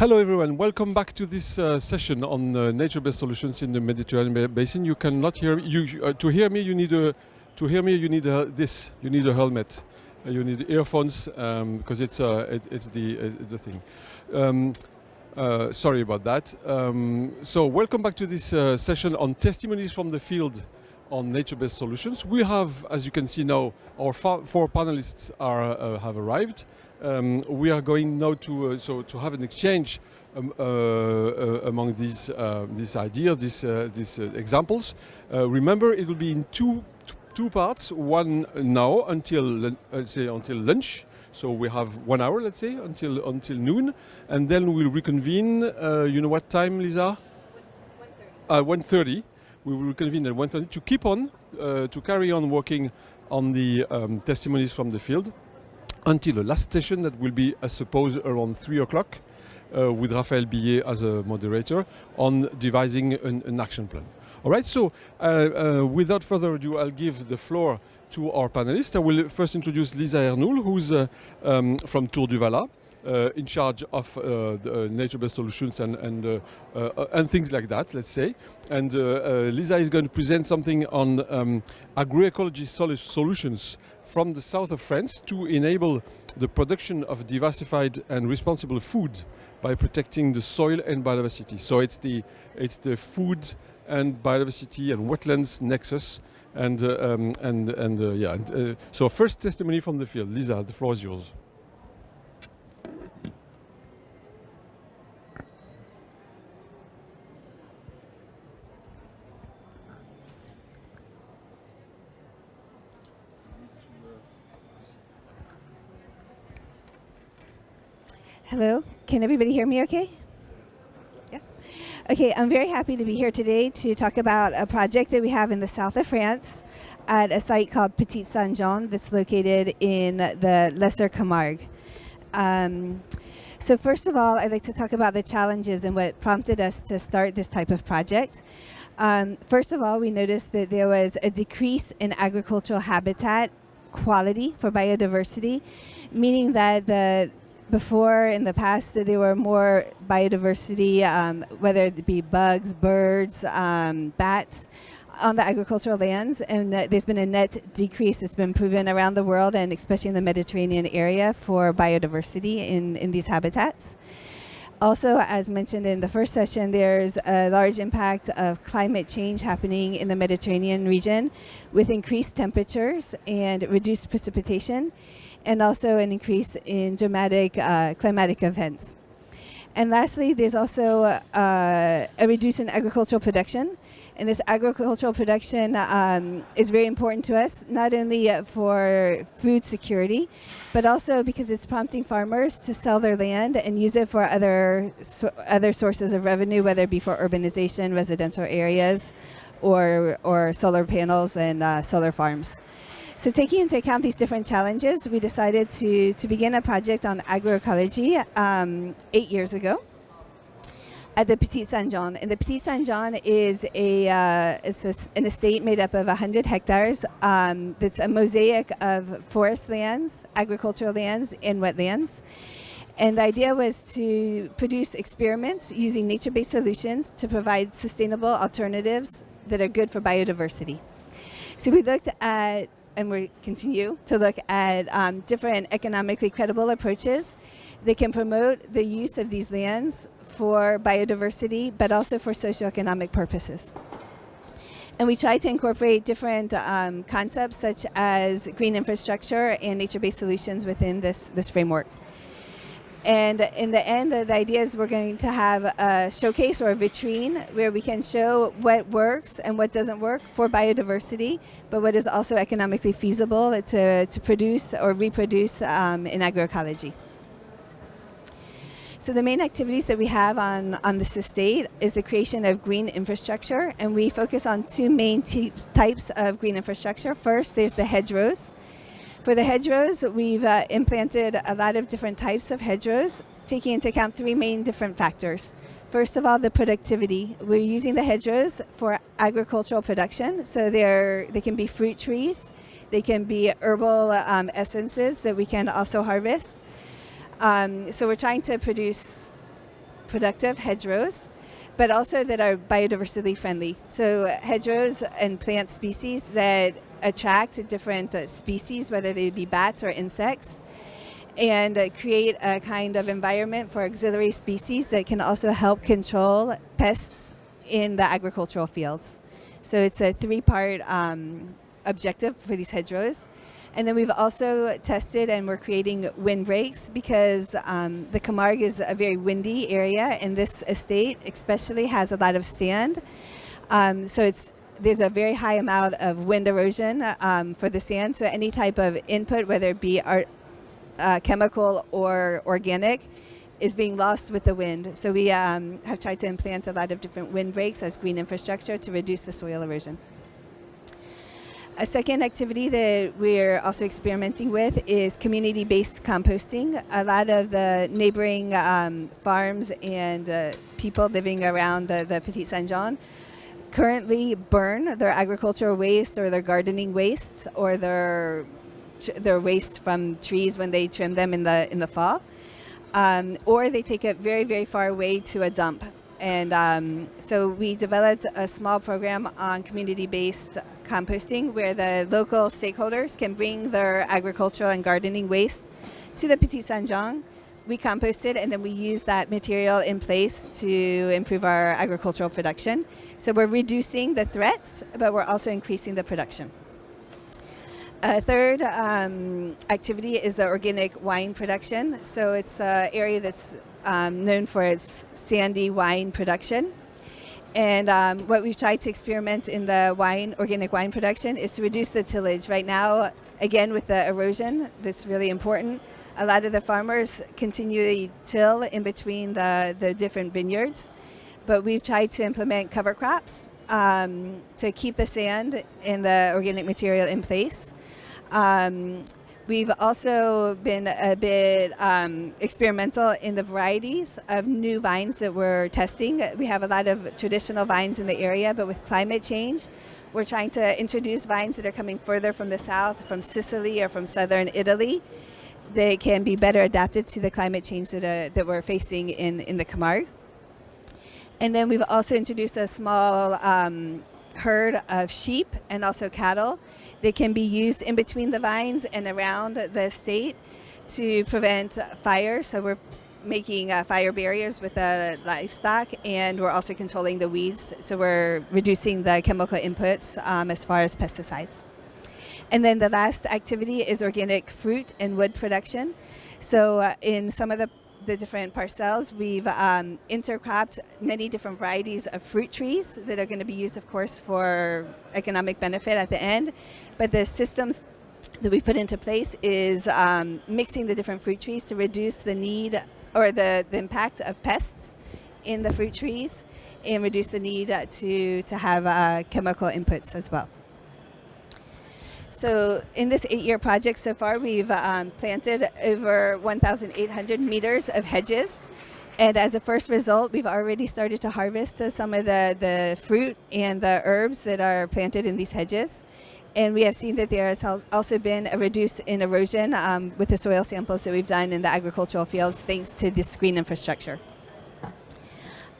Hello everyone, welcome back to this session on nature-based solutions in the Mediterranean Basin. You cannot hear to hear me. You need this. You need a helmet. You need earphones because it's the thing. Sorry about that. So welcome back to this session on testimonies from the field on nature-based solutions. We have, as you can see now, our four panelists have arrived. We are going now to have an exchange among these ideas, these examples. Remember, it will be in two parts. One now until until lunch. So we have 1 hour, let's say, until noon, and then we'll reconvene. You know what time, Lisa? 1:30. We will reconvene at 1:30 to keep on, to carry on working on the testimonies from the field until the last session that will be, I suppose, around 3 o'clock with Raphaël Billet as a moderator on devising an action plan. All right, so without further ado, I'll give the floor to our panelists. I will first introduce Lisa Ernoul, who's from Tour du Valat, in charge of the nature-based solutions and things like that, let's say. And Lisa is going to present something on agroecology solutions from the south of France to enable the production of diversified and responsible food by protecting the soil and biodiversity. So it's the food and biodiversity and wetlands nexus. So first testimony from the field. Lisa, the floor is yours. Hello, can everybody hear me okay? Yeah. Okay, I'm very happy to be here today to talk about a project that we have in the south of France at a site called Petite Saint-Jean that's located in the Lesser Camargue. So first of all, I'd like to talk about the challenges and what prompted us to start this type of project. First of all, we noticed that there was a decrease in agricultural habitat quality for biodiversity, meaning that before, in the past, there were more biodiversity, whether it be bugs, birds, bats, on the agricultural lands, and there's been a net decrease that's been proven around the world, and especially in the Mediterranean area, for biodiversity in these habitats. Also, as mentioned in the first session, there's a large impact of climate change happening in the Mediterranean region with increased temperatures and reduced precipitation, and also an increase in dramatic climatic events. And lastly, there's also a reduce in agricultural production. And this agricultural production is very important to us, not only for food security, but also because it's prompting farmers to sell their land and use it for other sources of revenue, whether it be for urbanization, residential areas, or solar panels and solar farms. So taking into account these different challenges, we decided to begin a project on agroecology 8 years ago at the Petite Saint-Jean. And the Petite Saint-Jean is an estate made up of 100 hectares that's a mosaic of forest lands, agricultural lands, and wetlands. And the idea was to produce experiments using nature-based solutions to provide sustainable alternatives that are good for biodiversity. So we looked at, and we continue to look at different economically credible approaches that can promote the use of these lands for biodiversity, but also for socioeconomic purposes. And we try to incorporate different concepts such as green infrastructure and nature-based solutions within this framework. And in the end, the idea is we're going to have a showcase or a vitrine where we can show what works and what doesn't work for biodiversity, but what is also economically feasible to produce or reproduce in agroecology. So the main activities that we have on this estate is the creation of green infrastructure, and we focus on two main types of green infrastructure. First, there's the hedgerows. For the hedgerows, we've implanted a lot of different types of hedgerows, taking into account three main different factors. First of all, the productivity. We're using the hedgerows for agricultural production, so they can be fruit trees, they can be herbal essences that we can also harvest. So we're trying to produce productive hedgerows, but also that are biodiversity friendly. So hedgerows and plant species that attract different species, whether they be bats or insects, and create a kind of environment for auxiliary species that can also help control pests in the agricultural fields. So it's a three-part objective for these hedgerows. And then we've also tested and we're creating windbreaks because the Camargue is a very windy area, and this estate especially has a lot of sand. So there's a very high amount of wind erosion for the sand. So any type of input, whether it be chemical or organic, is being lost with the wind. So we have tried to implant a lot of different windbreaks as green infrastructure to reduce the soil erosion. A second activity that we're also experimenting with is community-based composting. A lot of the neighboring farms and people living around the Petit Saint-Jean currently burn their agricultural waste or their gardening wastes or their waste from trees when they trim them in the fall, or they take it very, very far away to a dump. And so we developed a small program on community-based composting where the local stakeholders can bring their agricultural and gardening waste to the Petit Saint-Jean. We compost it, and then we use that material in place to improve our agricultural production. So we're reducing the threats, but we're also increasing the production. A third activity is the organic wine production. So it's an area that's known for its sandy wine production. And what we've tried to experiment in the organic wine production is to reduce the tillage. Right now, again, with the erosion, that's really important. A lot of the farmers continually till in between the different vineyards, but we've tried to implement cover crops to keep the sand and the organic material in place. We've also been a bit experimental in the varieties of new vines that we're testing. We have a lot of traditional vines in the area, but with climate change, we're trying to introduce vines that are coming further from the south, from Sicily or from southern Italy. They can be better adapted to the climate change that we're facing in the Camargue. And then we've also introduced a small herd of sheep and also cattle. They can be used in between the vines and around the estate to prevent fire. So we're making fire barriers with the livestock, and we're also controlling the weeds. So we're reducing the chemical inputs as far as pesticides. And then the last activity is organic fruit and wood production. So in some of the different parcels, we've intercropped many different varieties of fruit trees that are going to be used, of course, for economic benefit at the end. But the systems that we put into place is mixing the different fruit trees to reduce the need or the impact of pests in the fruit trees and reduce the need to have chemical inputs as well. So in this 8-year project so far, we've planted over 1,800 meters of hedges. And as a first result, we've already started to harvest some of the fruit and the herbs that are planted in these hedges. And we have seen that there has also been a reduce in erosion with the soil samples that we've done in the agricultural fields thanks to this green infrastructure.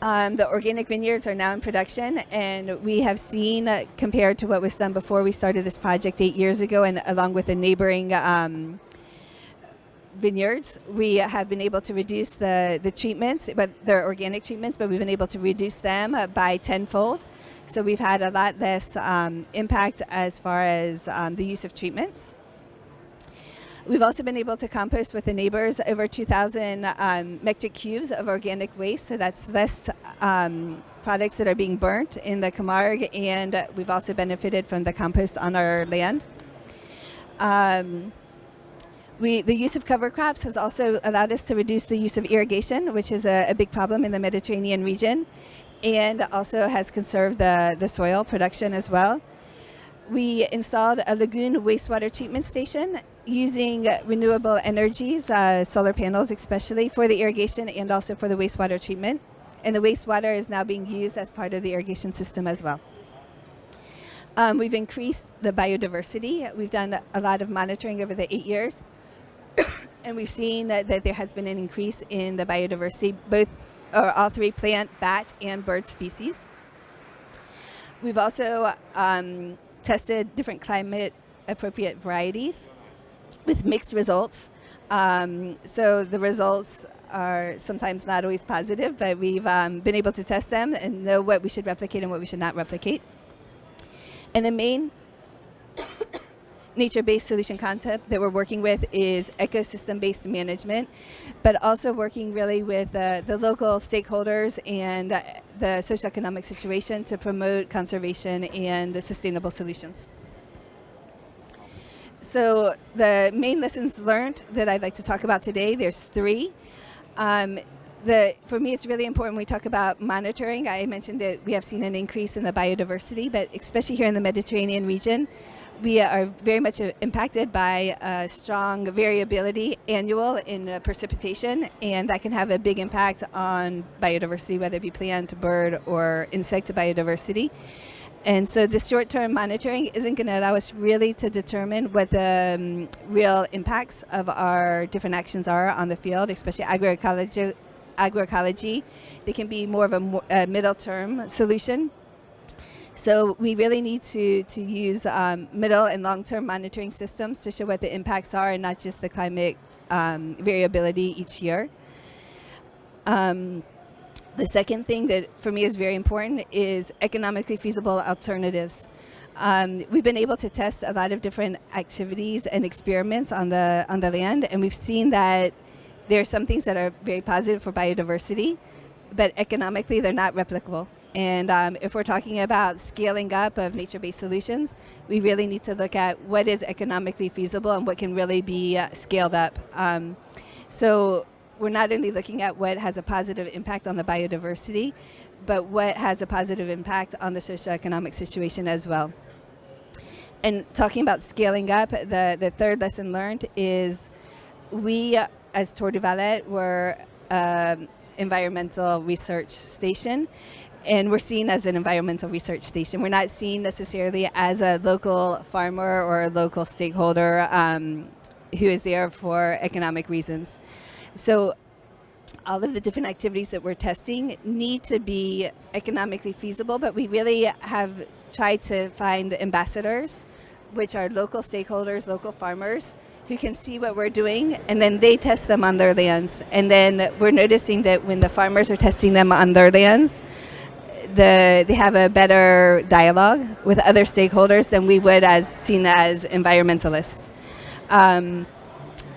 The organic vineyards are now in production, and we have seen, compared to what was done before we started this project 8 years ago, and along with the neighboring vineyards, we have been able to reduce the treatments, but they're organic treatments, but we've been able to reduce them by tenfold. So we've had a lot less impact as far as the use of treatments. We've also been able to compost with the neighbors over 2,000 metric cubes of organic waste, so that's less products that are being burnt in the Camargue, and we've also benefited from the compost on our land. The use of cover crops has also allowed us to reduce the use of irrigation, which is a big problem in the Mediterranean region, and also has conserved the soil production as well. We installed a lagoon wastewater treatment station using renewable energies, solar panels especially, for the irrigation and also for the wastewater treatment. And the wastewater is now being used as part of the irrigation system as well. We've increased the biodiversity. We've done a lot of monitoring over the 8 years. And we've seen that there has been an increase in the biodiversity, both all three plant, bat, and bird species. We've also tested different climate-appropriate varieties with mixed results. So the results are sometimes not always positive, but we've been able to test them and know what we should replicate and what we should not replicate. And the main nature-based solution concept that we're working with is ecosystem-based management, but also working really with the local stakeholders and the socioeconomic situation to promote conservation and sustainable solutions. So the main lessons learned that I'd like to talk about today, there's three. For me, it's really important when we talk about monitoring. I mentioned that we have seen an increase in the biodiversity, but especially here in the Mediterranean region, we are very much impacted by strong variability annual in precipitation, and that can have a big impact on biodiversity, whether it be plant, bird, or insect biodiversity. And so the short-term monitoring isn't going to allow us really to determine what the real impacts of our different actions are on the field, especially agroecology. They can be more of a middle-term solution. So we really need to use middle and long-term monitoring systems to show what the impacts are and not just the climate variability each year. The second thing that for me is very important is economically feasible alternatives. We've been able to test a lot of different activities and experiments on the land, and we've seen that there are some things that are very positive for biodiversity, but economically they're not replicable. And if we're talking about scaling up of nature-based solutions, we really need to look at what is economically feasible and what can really be scaled up. So we're not only looking at what has a positive impact on the biodiversity, but what has a positive impact on the socioeconomic situation as well. And talking about scaling up, the third lesson learned is we, as Tour du Valat, were environmental research station, and we're seen as an environmental research station. We're not seen necessarily as a local farmer or a local stakeholder who is there for economic reasons. So all of the different activities that we're testing need to be economically feasible, but we really have tried to find ambassadors, which are local stakeholders, local farmers, who can see what we're doing, and then they test them on their lands. And then we're noticing that when the farmers are testing them on their lands, they have a better dialogue with other stakeholders than we would as seen as environmentalists.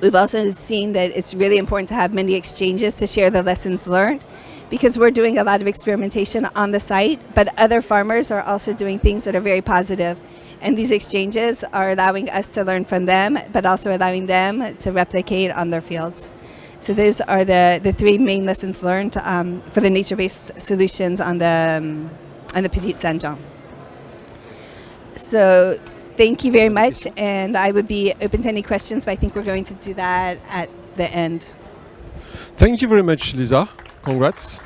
We've also seen that it's really important to have many exchanges to share the lessons learned, because we're doing a lot of experimentation on the site, but other farmers are also doing things that are very positive. And these exchanges are allowing us to learn from them, but also allowing them to replicate on their fields. So those are the three main lessons learned for the nature-based solutions on the Petit Saint-Jean. So thank you very much, and I would be open to any questions, but I think we're going to do that at the end. Thank you very much, Lisa. Congrats.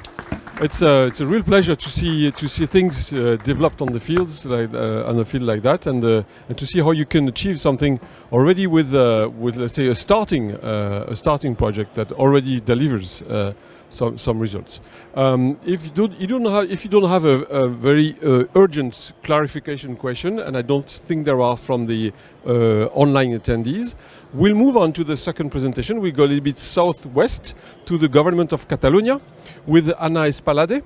It's a real pleasure to see things developed on the fields, like on a field like that, and to see how you can achieve something already with let's say a starting project that already delivers some results. If you don't have a very urgent clarification question, and I don't think there are from the online attendees, we'll move on to the second presentation. We go a little bit southwest to the government of Catalonia with Ana Espadalé,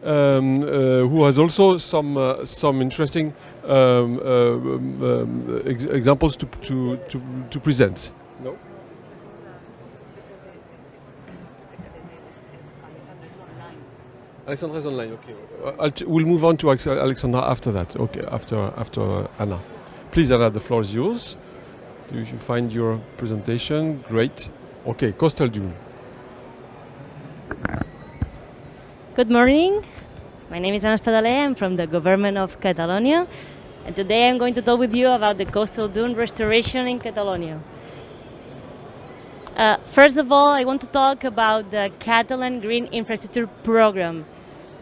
who has also some interesting examples to present. No? Alessandra is online. Okay, we'll move on to Alessandra after that. Okay, after Anna. Please, Anna, the floor is yours. Do you find your presentation? Great. Okay, Coastal Dune. Good morning. My name is Ana Espadalé. I'm from the government of Catalonia, and today I'm going to talk with you about the coastal dune restoration in Catalonia. First of all, I want to talk about the Catalan Green Infrastructure Program.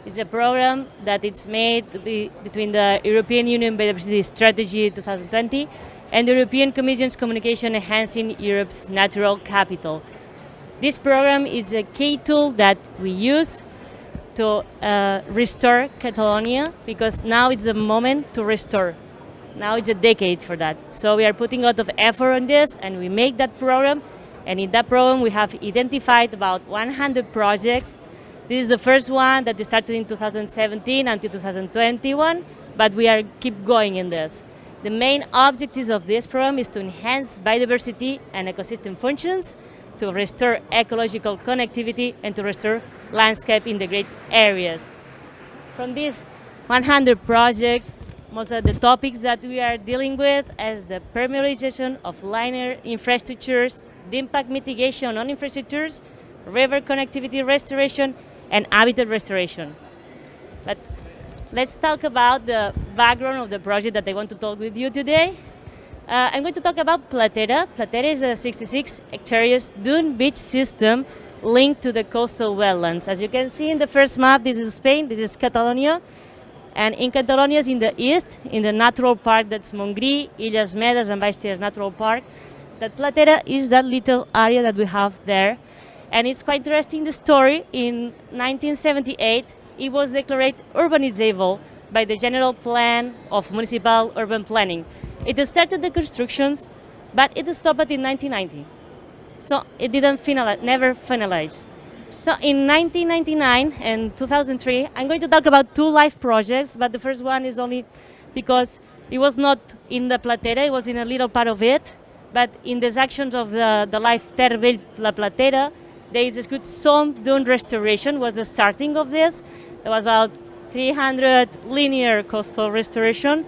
It's a program that it's made between the European Union Biodiversity Strategy 2020 and the European Commission's communication Enhancing Europe's Natural Capital. This program is a key tool that we use to restore Catalonia, because now it's the moment to restore. Now it's a decade for that. So we are putting a lot of effort on this, and we make that program. And in that program, we have identified about 100 projects. This is the first one that started in 2017 until 2021, but we are keep going in this. The main objectives of this program is to enhance biodiversity and ecosystem functions, to restore ecological connectivity, and to restore landscape integrated areas. From these 100 projects, most of the topics that we are dealing with is the permeabilization of linear infrastructures, the impact mitigation on infrastructures, river connectivity restoration, and habitat restoration. But let's talk about the background of the project that I want to talk with you today. I'm going to talk about Platera. Platera is a 66 hectares dune beach system linked to the coastal wetlands. As you can see in the first map, this is Spain, this is Catalonia. And in Catalonia is in the east, in the natural park that's Montgrí, Illes Medes and Baixter Natural Park. That Platera is that little area that we have there. And it's quite interesting, the story. In 1978, it was declared urbanizable by the General Plan of Municipal Urban Planning. It started the constructions, but it stopped in 1990. So it didn't never finalize. So in 1999 and 2003, I'm going to talk about two live projects, but the first one is only because it was not in the Platera, it was in a little part of it, but in the sections of the live Terre La Platera, there is a good some dune restoration was the starting of this. It was about 300 linear coastal restoration.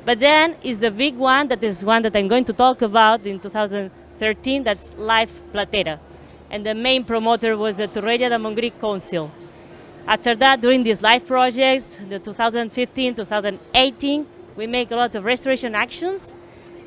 But then is the big one, that is one that I'm going to talk about in 2013, that's Live Platera. And the main promoter was the Torrella de Montgrí Council. After that, during these live projects, the 2015, 2018, we make a lot of restoration actions.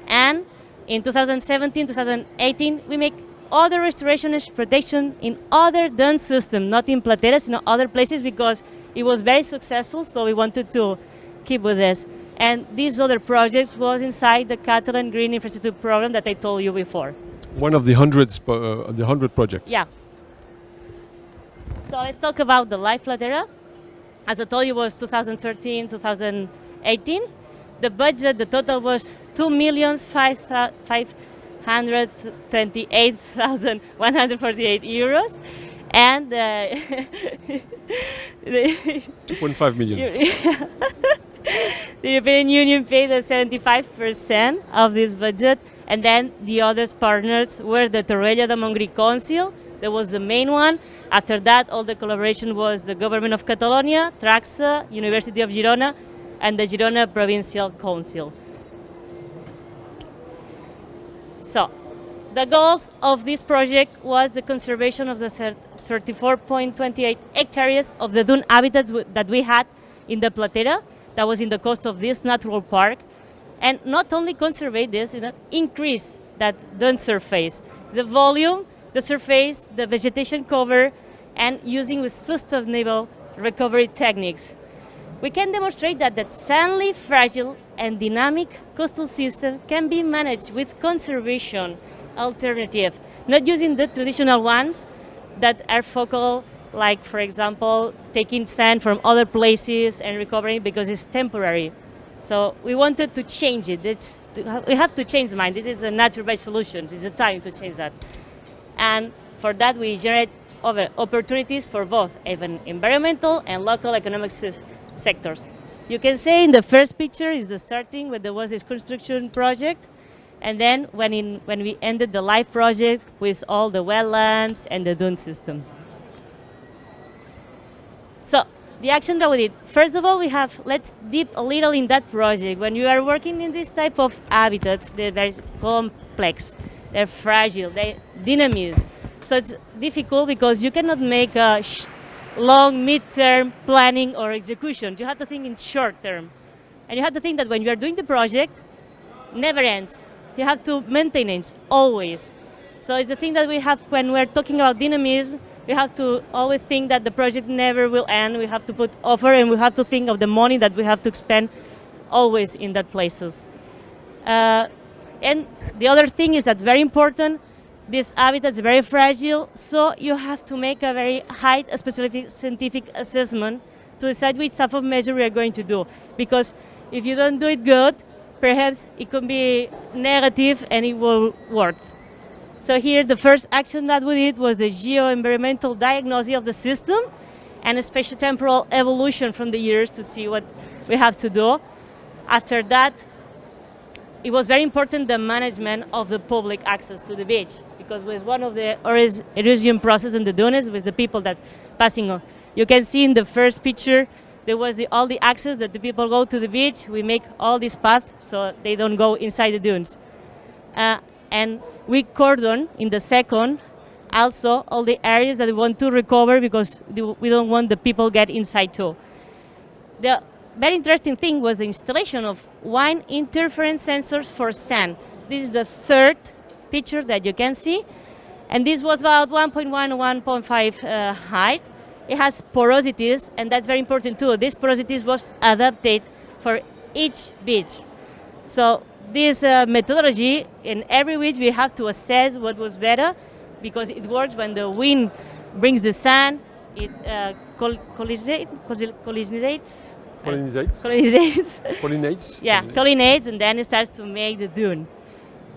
And in 2017, 2018, we make other restoration and protection in other dune systems, not in Plateras, in other places, because it was very successful, so we wanted to keep with this. And these other projects was inside the Catalan Green Infrastructure Program that I told you before. One of the 100 projects. Yeah. So let's talk about the Live Platera. As I told you, it was 2013, 2018. The budget, the total was 2,528,148 euros. And 2.5 million. The European Union paid 75% of this budget, and then the other partners were the Torrella de Montgrí Council. That was the main one. After that, all the collaboration was the government of Catalonia, Traxa, University of Girona, and the Girona Provincial Council. So, the goals of this project was the conservation of the 34.28 hectares of the dune habitats that we had in the Platera, that was in the coast of this natural park, and not only conserve this, increase that dune surface, the volume, the surface, the vegetation cover, and using with sustainable recovery techniques. We can demonstrate that the sandy, fragile, and dynamic coastal system can be managed with conservation alternative, not using the traditional ones that are focal, like, for example, taking sand from other places and recovering because it's temporary. So we wanted to change it. We have to change the mind. This is a natural-based solution. It's a time to change that. And for that, we generate opportunities for both even environmental and local economic sectors. You can say in the first picture is the starting when there was this construction project, and then when we ended the live project with all the wetlands and the dune system. So the action that we did, first of all, let's deep a little in that project. When you are working in this type of habitats, they're very complex, they're fragile, they're dynamic. So it's difficult because you cannot make a long, mid-term planning or execution. You have to think in short term. And you have to think that when you are doing the project, never ends. You have to maintain it always. So it's the thing that we have when we're talking about dynamism. We have to always think that the project never will end. We have to put offer, and we have to think of the money that we have to spend always in that places. And the other thing is that very important, This habitat is very fragile, so you have to make a very high specific scientific assessment to decide which type of measure we are going to do. Because if you don't do it good, perhaps it could be negative and it will work. So here the first action that we did was the geo-environmental diagnosis of the system and a spatio-temporal evolution from the years to see what we have to do. After that, it was very important the management of the public access to the beach, because it was one of the erosion process in the dunes with the people that passing on. You can see in the first picture there was all the access that the people go to the beach. We make all this path so they don't go inside the dunes. And we cordon in the second also all the areas that we want to recover because we don't want the people get inside too. The very interesting thing was the installation of wine interference sensors for sand. This is the third picture that you can see. And this was about 1.1 or 1.5 height. It has porosities, and that's very important too. This porosities was adapted for each beach. So this methodology, in every beach we have to assess what was better, because it works when the wind brings the sand, it pollinates. Yeah, pollinates, and then it starts to make the dune.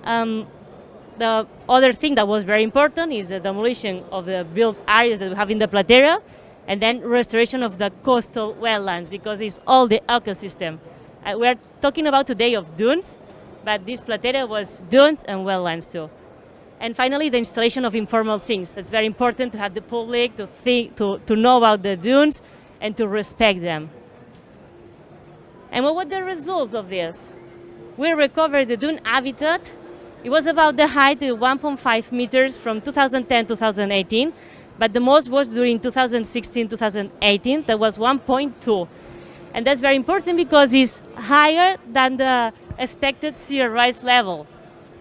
The other thing that was very important is the demolition of the built areas that we have in the plateau, and then restoration of the coastal wetlands, because it's all the ecosystem. We're talking about today of dunes, but this plateau was dunes and wetlands too. And finally, the installation of informal things. That's very important to have the public to know about the dunes and to respect them. And what were the results of this? We recovered the dune habitat. It was about the height of 1.5 meters from 2010 to 2018, but the most was during 2016-2018, that was 1.2. And that's very important because it's higher than the expected sea rise level.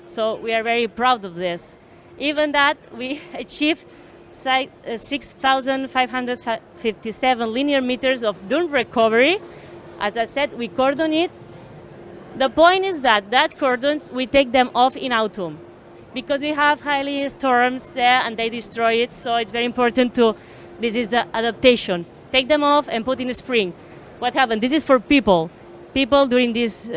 So we are very proud of this. Even that, we achieved 6,557 linear meters of dune recovery. As I said, we cordon it. The point is that cordons, we take them off in autumn because we have highly storms there and they destroy it. So it's very important this is the adaptation. Take them off and put in the spring. What happened? This is for people. People during this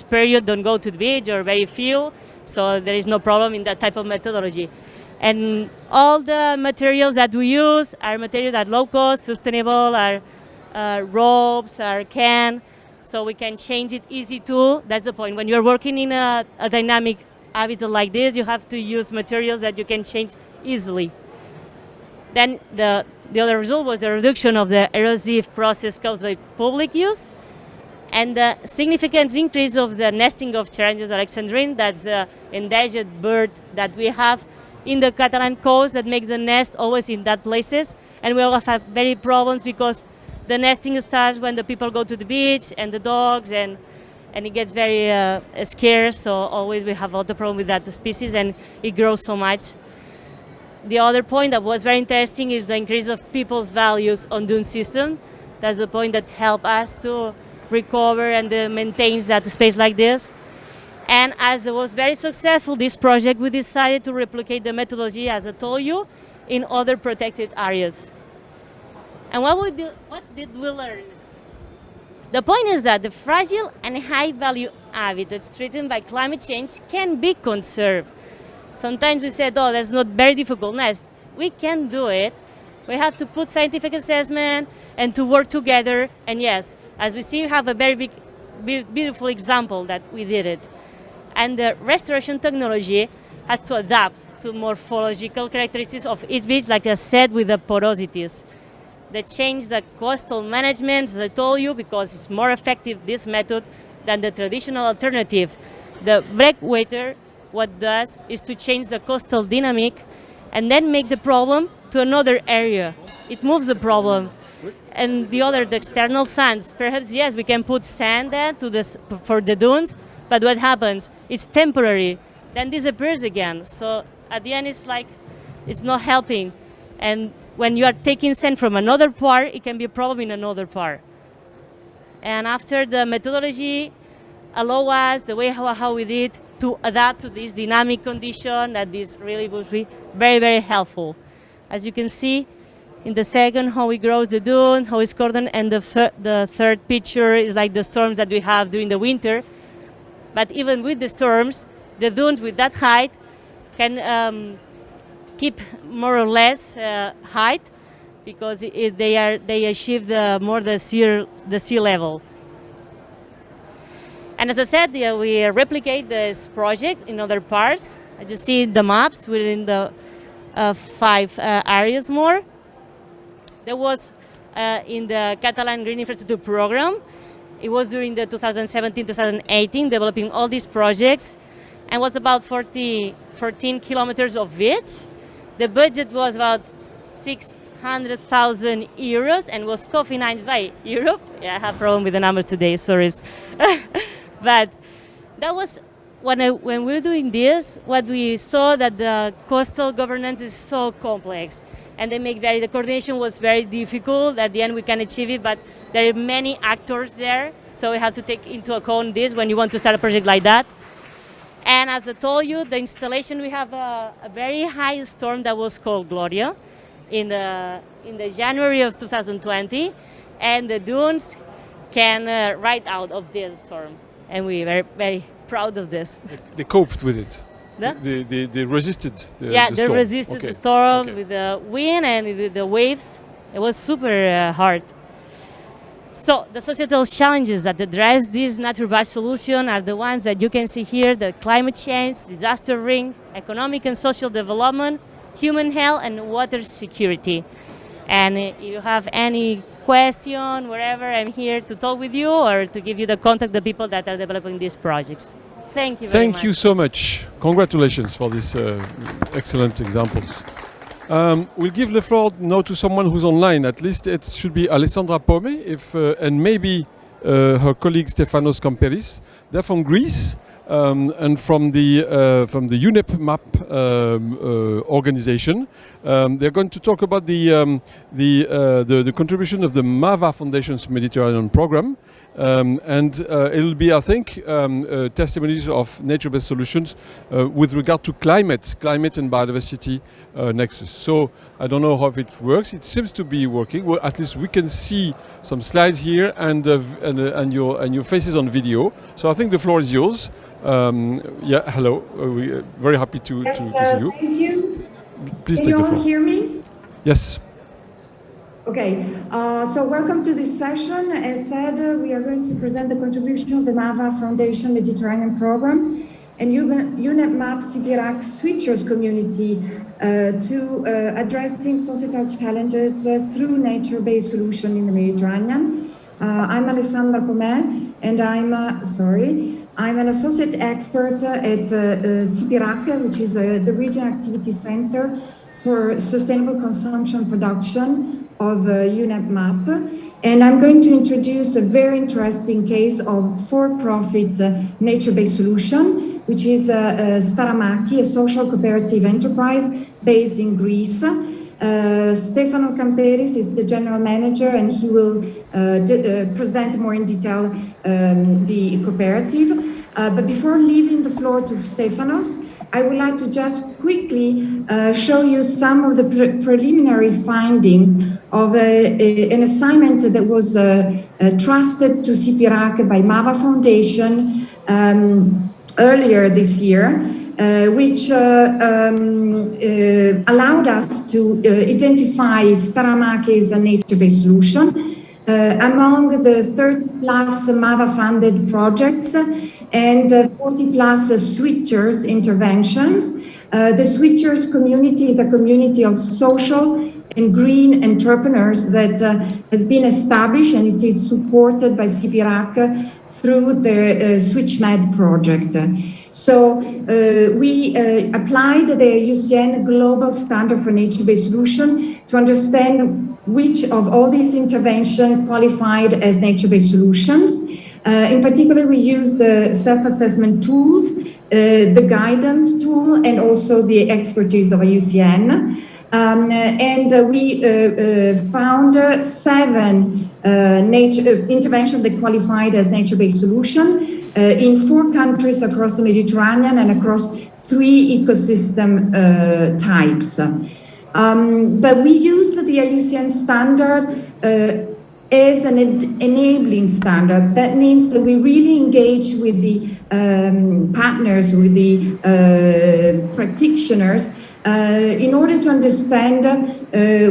period don't go to the beach, or very few. So there is no problem in that type of methodology. And all the materials that we use are materials that low cost, sustainable, are ropes, are can. So we can change it easy too. That's the point. When you're working in a dynamic habitat like this, you have to use materials that you can change easily. Then the other result was the reduction of the erosive process caused by public use, and the significant increase of the nesting of Pterangios alexandrine, that's the endangered bird that we have in the Catalan coast that makes the nest always in that places. And we also have very problems because the nesting starts when the people go to the beach and the dogs, and it gets very scarce. So always we have a lot of problem with that species, and it grows so much. The other point that was very interesting is the increase of people's values on dune system. That's the point that helped us to recover and maintain that space like this. And as it was very successful, this project, we decided to replicate the methodology, as I told you, in other protected areas. And what did we learn? The point is that the fragile and high-value habitats threatened by climate change can be conserved. Sometimes we said, oh, that's not very difficult. Nice. We can do it. We have to put scientific assessment and to work together. And yes, as we see, we have a very beautiful example that we did it. And the restoration technology has to adapt to morphological characteristics of each beach, like I said, with the porosities. They change the coastal management, as I told you, because it's more effective, this method, than the traditional alternative. The breakwater, what does is to change the coastal dynamic and then make the problem to another area. It moves the problem. And the external sands, perhaps, yes, we can put sand there for the dunes, but what happens? It's temporary, then disappears again. So at the end, it's like, it's not helping. And when you are taking sand from another part, it can be a problem in another part. And after the methodology allow us, the way how we did, to adapt to this dynamic condition, that this really would be very, very helpful. As you can see, in the second, how it grows the dune, how it's cordoned, and the third picture is like the storms that we have during the winter. But even with the storms, the dunes with that height can keep more or less height, because they achieve the sea level. And as I said, we replicate this project in other parts. As you see the maps within the 5 areas more. There was in the Catalan Green Infrastructure Program. It was during the 2017-2018, developing all these projects, and was about 14 kilometers of it. The budget was about 600,000 euros and was co-financed by Europe. Yeah, I have a problem with the numbers today, sorry. But that was, when we were doing this, what we saw that the coastal governance is so complex. And the coordination was very difficult. At the end, we can achieve it, but there are many actors there. So we have to take into account this when you want to start a project like that. And as I told you, the installation, we have a very high storm that was called Gloria in the January of 2020. And the dunes can ride out of this storm. And we're very, very proud of this. They coped with it. No? They resisted the storm. They resisted the storm with the wind and the waves. It was super hard. So the societal challenges that address this nature-based solution are the ones that you can see here: the climate change, disaster ring, economic and social development, human health, and water security. And if you have any question, wherever, I'm here to talk with you or to give you the contact of the people that are developing these projects. Thank you very much. Thank you so much. Congratulations for these excellent examples. We'll give the floor now to someone who's online. At least it should be Alessandra Pome, and maybe her colleague Stefanos Kamperis. They're from Greece and from the UNEP-MAP organization. They're going to talk about the contribution of the MAVA Foundation's Mediterranean program. And it'll be, I think, testimonies of nature-based solutions with regard to climate and biodiversity nexus. So I don't know how it works. It seems to be working. Well, at least we can see some slides here and your faces on video. So I think the floor is yours. Yeah, hello. We're very happy to see you. Thank you. Please Can take you the floor. all hear me? Yes. Okay, so welcome to this session. As said, we are going to present the contribution of the MAVA Foundation Mediterranean Program and UNEP-MAP SCP switchers community to addressing societal challenges through nature-based solution in the Mediterranean. I'm Alessandra Pome, and I'm an associate expert at CPRAC, which is the Regional Activity Center for Sustainable Consumption Production of UNEP-MAP, and I'm going to introduce a very interesting case of for-profit nature-based solution, which is Staramaki, a social cooperative enterprise based in Greece. Stefanos Kamperis is the general manager, and he will present more in detail the cooperative. But before leaving the floor to Stefanos, I would like to just quickly show you some of the preliminary finding of an assignment that was trusted to CPRAC by MAVA Foundation earlier this year, which allowed us to identify Staramaki as a nature-based solution among the 30-plus MAVA-funded projects and 40-plus switchers interventions. The switchers community is a community of social and green entrepreneurs that has been established, and it is supported by CPRAC through the SwitchMed project. So we applied the IUCN Global Standard for Nature-Based Solution to understand which of all these interventions qualified as nature-based solutions. In particular, we used the self-assessment tools, the guidance tool, and also the expertise of IUCN. And we found 7 interventions that qualified as nature-based solution. in 4 countries across the Mediterranean and across 3 ecosystem types. But we used the IUCN standard as an enabling standard. That means that we really engage with the partners, with the practitioners, in order to understand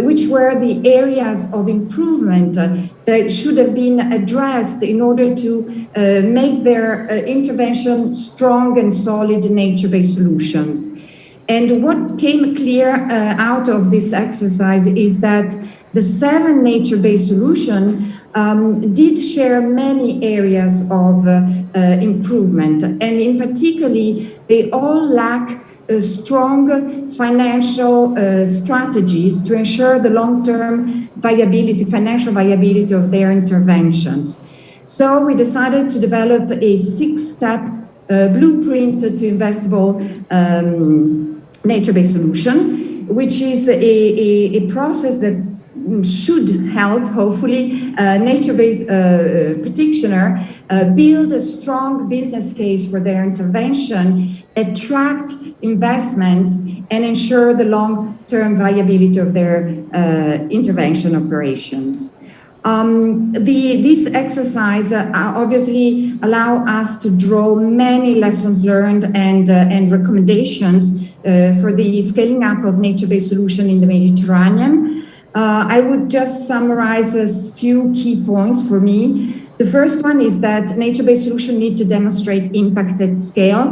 which were the areas of improvement that should have been addressed in order to make their intervention strong and solid nature-based solutions. And what came clear out of this exercise is that the 7 nature-based solutions did share many areas of improvement, and in particular, they all lack strong financial strategies to ensure the long-term viability, financial viability of their interventions. So we decided to develop a 6-step blueprint to investable nature-based solution, which is a process that should help, hopefully, nature-based practitioner build a strong business case for their intervention, attract investments, and ensure the long-term viability of their intervention operations. This exercise obviously allow us to draw many lessons learned and recommendations for the scaling up of nature-based solution in the Mediterranean. I would just summarize a few key points for me. The first one is that nature-based solutions need to demonstrate impact at scale,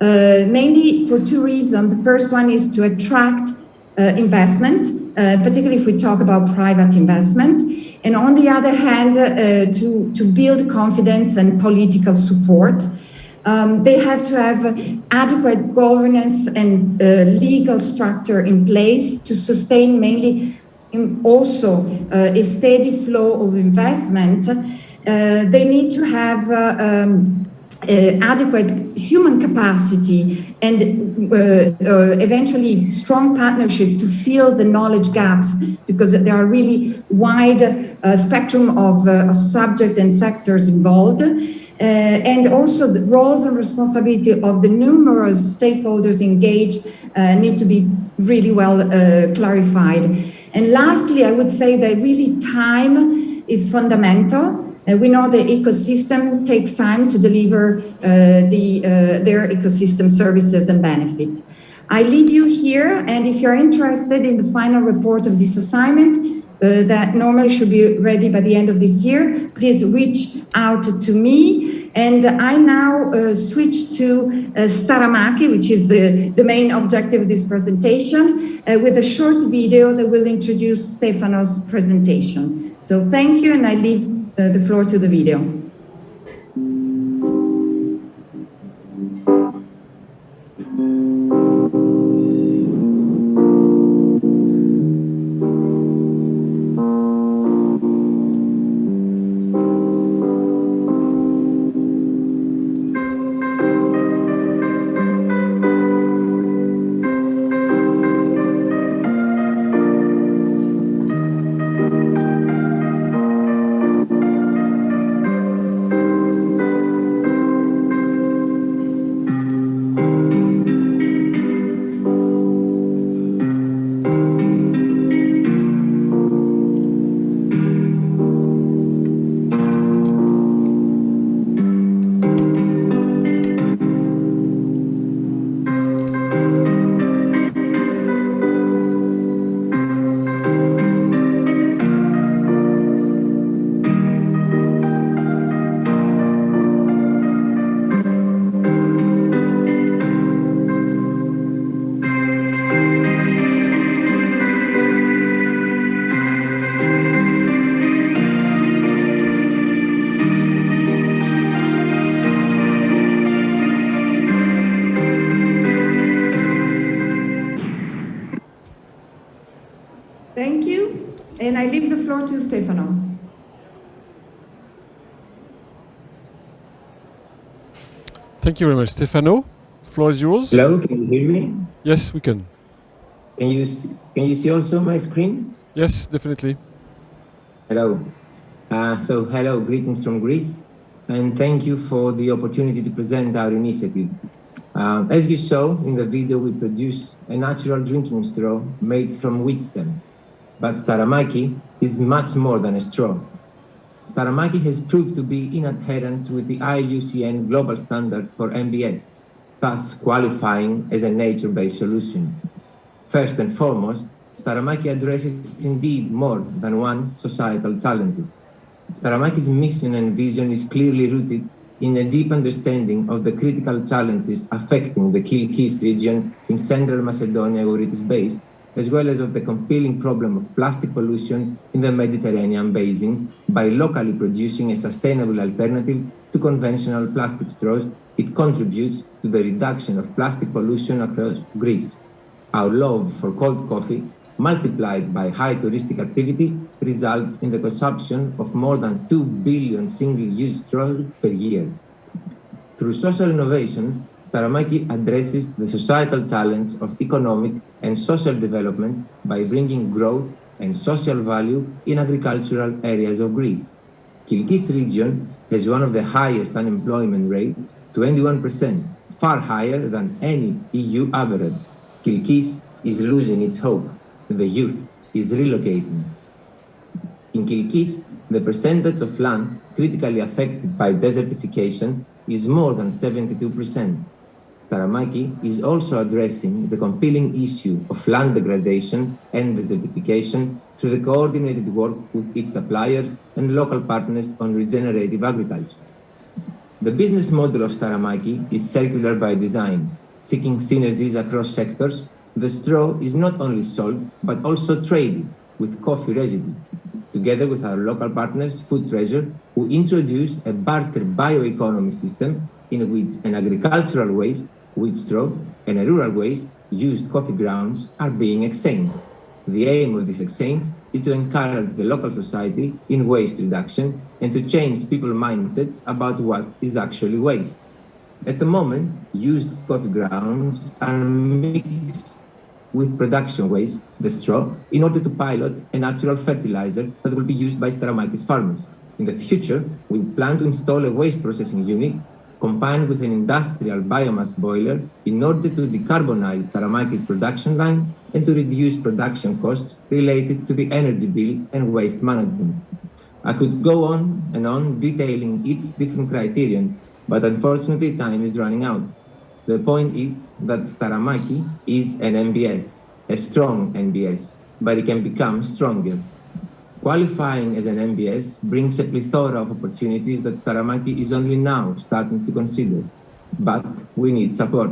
mainly for 2 reasons. The first one is to attract investment, particularly if we talk about private investment, and on the other hand, to build confidence and political support. They have to have adequate governance and legal structure in place to sustain mainly also a steady flow of investment. They need to have adequate human capacity and eventually strong partnership to fill the knowledge gaps, because there are really wide spectrum of subject and sectors involved. And also the roles and responsibility of the numerous stakeholders engaged need to be really well clarified. And lastly, I would say that really time is fundamental. We know the ecosystem takes time to deliver their ecosystem services and benefit. I leave you here, and if you're interested in the final report of this assignment, that normally should be ready by the end of this year, please reach out to me. And I now switch to Staramaki, which is the main objective of this presentation, with a short video that will introduce Stefanos' presentation. So thank you, and I leave the floor to the video. Thank you, and I leave the floor to Stefano. Thank you very much, Stefano. The floor is yours. Hello, can you hear me? Yes, we can. Can you see also my screen? Yes, definitely. Hello. Hello, greetings from Greece. and thank you for the opportunity to present our initiative. As you saw in the video, we produce a natural drinking straw made from wheat stems. But Staramaki is much more than a straw. Staramaki has proved to be in adherence with the IUCN global standard for NbS, thus qualifying as a nature-based solution. First and foremost, Staramaki addresses indeed more than one societal challenges. Staramaki's mission and vision is clearly rooted in a deep understanding of the critical challenges affecting the Kilkis region in central Macedonia where it is based, as well as of the compelling problem of plastic pollution in the Mediterranean Basin by locally producing a sustainable alternative to conventional plastic straws. It contributes to the reduction of plastic pollution across Greece. Our love for cold coffee, multiplied by high touristic activity, results in the consumption of more than 2 billion single-use straws per year. Through social innovation, Staramaki addresses the societal challenge of economic and social development by bringing growth and social value in agricultural areas of Greece. Kilkis region has one of the highest unemployment rates, 21%, far higher than any EU average. Kilkis is losing its hope. The youth is relocating. In Kilkis, the percentage of land critically affected by desertification is more than 72%. Staramaki is also addressing the compelling issue of land degradation and desertification through the coordinated work with its suppliers and local partners on regenerative agriculture. The business model of Staramaki is circular by design, seeking synergies across sectors. The straw is not only sold, but also traded with coffee residue. Together with our local partners, Food Treasure, who introduced a barter bioeconomy system in which an agricultural waste, wheat straw, and a rural waste, used coffee grounds, are being exchanged. The aim of this exchange is to encourage the local society in waste reduction and to change people's mindsets about what is actually waste. At the moment, used coffee grounds are mixed with production waste, the straw, in order to pilot a natural fertilizer that will be used by Staramaki's farmers. In the future, we plan to install a waste processing unit combined with an industrial biomass boiler in order to decarbonize Staramaki's production line and to reduce production costs related to the energy bill and waste management. I could go on and on detailing each different criterion, but unfortunately time is running out. The point is that Staramaki is an NbS, a strong NbS, but it can become stronger. Qualifying as an NbS brings a plethora of opportunities that Staramaki is only now starting to consider. But we need support.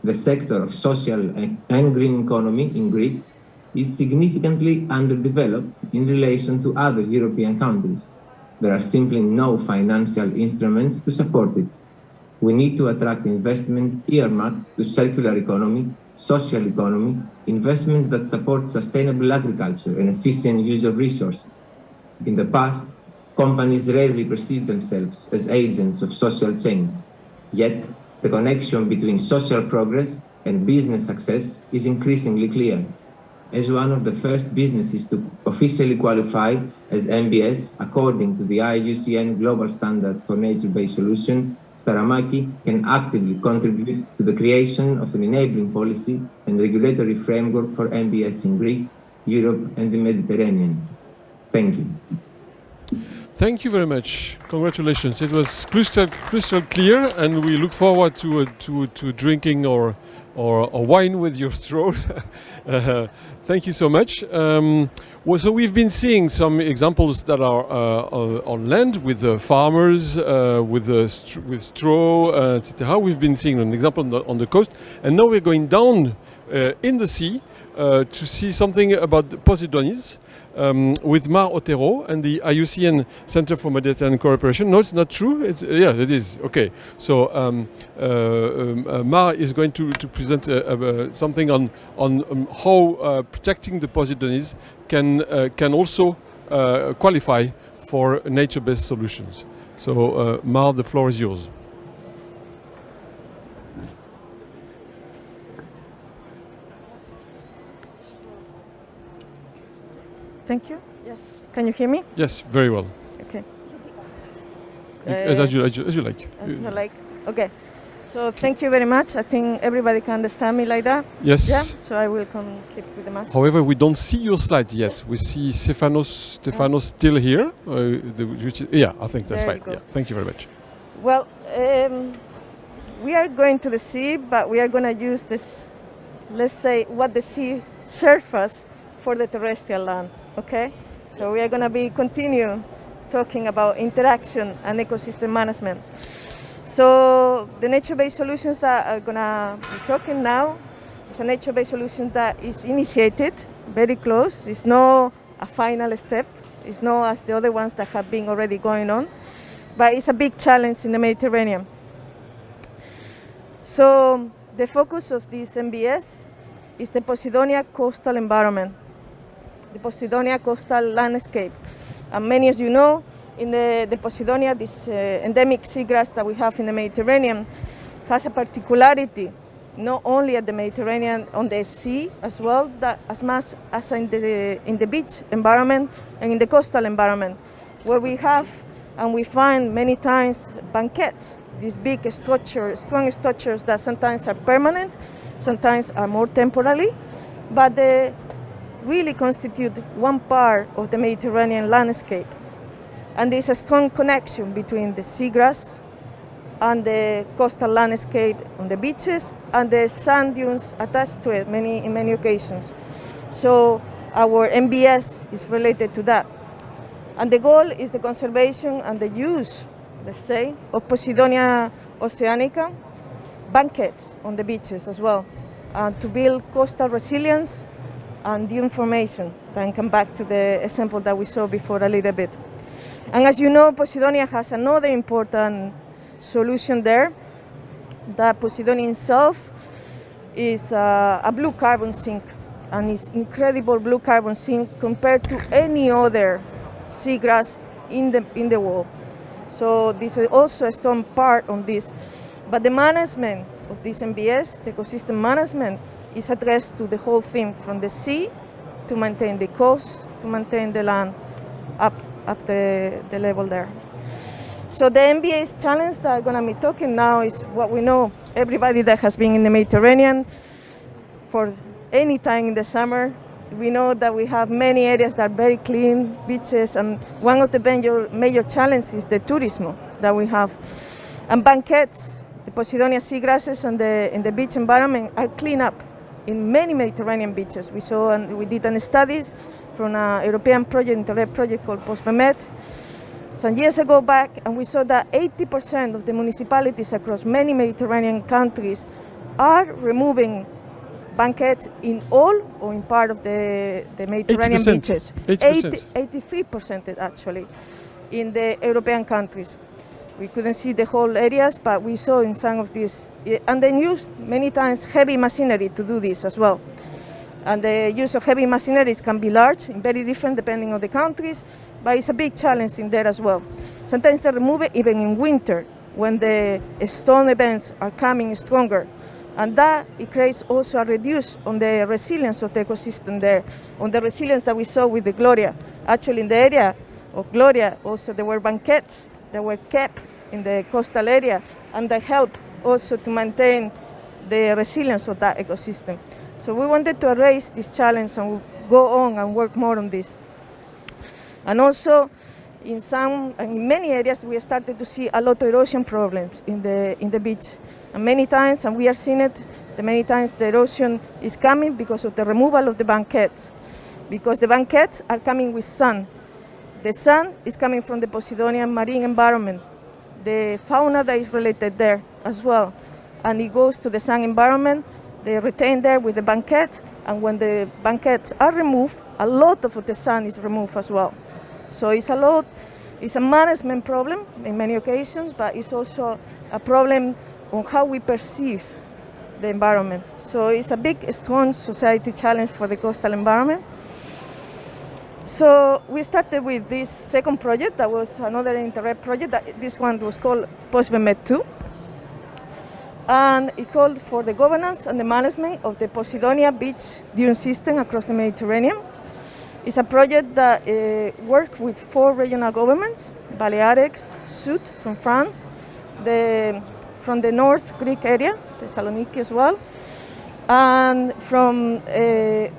The sector of social and green economy in Greece is significantly underdeveloped in relation to other European countries. There are simply no financial instruments to support it. We need to attract investments earmarked to circular economy, social economy, investments that support sustainable agriculture and efficient use of resources. In the past, companies rarely perceived themselves as agents of social change. Yet, the connection between social progress and business success is increasingly clear. As one of the first businesses to officially qualify as NbS according to the IUCN Global Standard for Nature-Based Solution, Staramaki can actively contribute to the creation of an enabling policy and regulatory framework for NbS in Greece, Europe, and the Mediterranean. Thank you. Thank you very much. Congratulations. It was crystal clear, and we look forward to drinking or wine with your straws. Thank you so much. So we've been seeing some examples that are on land with farmers, with straw, etc. We've been seeing an example on the coast, and now we're going down in the sea to see something about the Posidonis. With Mar Otero and the IUCN Center for Mediterranean Cooperation. No, it's not true. Yeah, it is. Okay. So Mar is going to present something on how protecting the Posidonis can also qualify for nature-based solutions. So Mar, the floor is yours. Thank you. Yes. Can you hear me? Yes, very well. Okay. As you like. As you like. Okay. So thank you very much. I think everybody can understand me like that. Yes. Yeah. So I will keep with the mask. However, we don't see your slides yet. We see Stefanos still here. I think that's fine. Yeah. Thank you very much. Well, we are going to the sea, but we are going to use this, let's say, what the sea surface for the terrestrial land. Okay. So we are going to continue talking about interaction and ecosystem management. So the nature-based solutions that are going to be talking now is a nature-based solution that is initiated, very close. It's not a final step. It's not as the other ones that have been already going on, but it's a big challenge in the Mediterranean. So the focus of this NbS is the Posidonia coastal environment, the Posidonia coastal landscape. And many of you know, in the Posidonia, this endemic seagrass that we have in the Mediterranean has a particularity, not only at the Mediterranean, on the sea as well, that as much as in the beach environment and in the coastal environment, where we have and we find many times banquettes, these big structures, strong structures that sometimes are permanent, sometimes are more temporary, but they really constitute one part of the Mediterranean landscape. And there's a strong connection between the seagrass and the coastal landscape on the beaches and the sand dunes attached to it in many occasions. So our NbS is related to that. And the goal is the conservation and the use, let's say, of Posidonia oceanica banquets on the beaches as well, to build coastal resilience and dune formation. Then come back to the example that we saw before a little bit. And as you know, Posidonia has another important solution there. That Posidonia itself is a blue carbon sink, and it's incredible blue carbon sink compared to any other seagrass in the world. So this is also a strong part on this. But the management of this NbS, the ecosystem management, is addressed to the whole thing, from the sea to maintain the coast, to maintain the land up the level there. So the NbS challenge that I'm going to be talking now is what we know, everybody that has been in the Mediterranean for any time in the summer, we know that we have many areas that are very clean, beaches, and one of the major challenges is the tourism that we have. And banquets, the Posidonia seagrasses and the beach environment are cleaned up in many Mediterranean beaches. We saw and we did a study from a European project, Interreg project called PostMEMET, some years ago back, and we saw that 80% of the municipalities across many Mediterranean countries are removing banquets in all or in part of the Mediterranean 80%. beaches. 80%. 83% actually in the European countries. We couldn't see the whole areas, but we saw in some of these, and they use many times heavy machinery to do this as well. And the use of heavy machinery can be large and very different depending on the countries, but it's a big challenge in there as well. Sometimes they remove it even in winter when the storm events are coming stronger. And that, it creates also a reduce on the resilience of the ecosystem there, on the resilience that we saw with the Gloria. Actually, in the area of Gloria, also there were banquets that were kept in the coastal area, and they help also to maintain the resilience of that ecosystem. So we wanted to erase this challenge and go on and work more on this. And also, in many areas, we started to see a lot of erosion problems in the beach. And many times, and we are seeing it, many times the erosion is coming because of the removal of the banquets, because the banquets are coming with sun. The sun is coming from the Posidonia marine environment, the fauna that is related there as well. And it goes to the sun environment, they retain there with the banquet, and when the banquets are removed, a lot of the sun is removed as well. So it's a management problem in many occasions, but it's also a problem on how we perceive the environment. So it's a big, strong society challenge for the coastal environment. So we started with this second project that was another Interreg project. This one was called PostMEMET 2. And it called for the governance and the management of the Posidonia beach dune system across the Mediterranean. It's a project that worked with 4 regional governments, Balearics, Sud from France, from the North Greek area, Thessaloniki as well. And from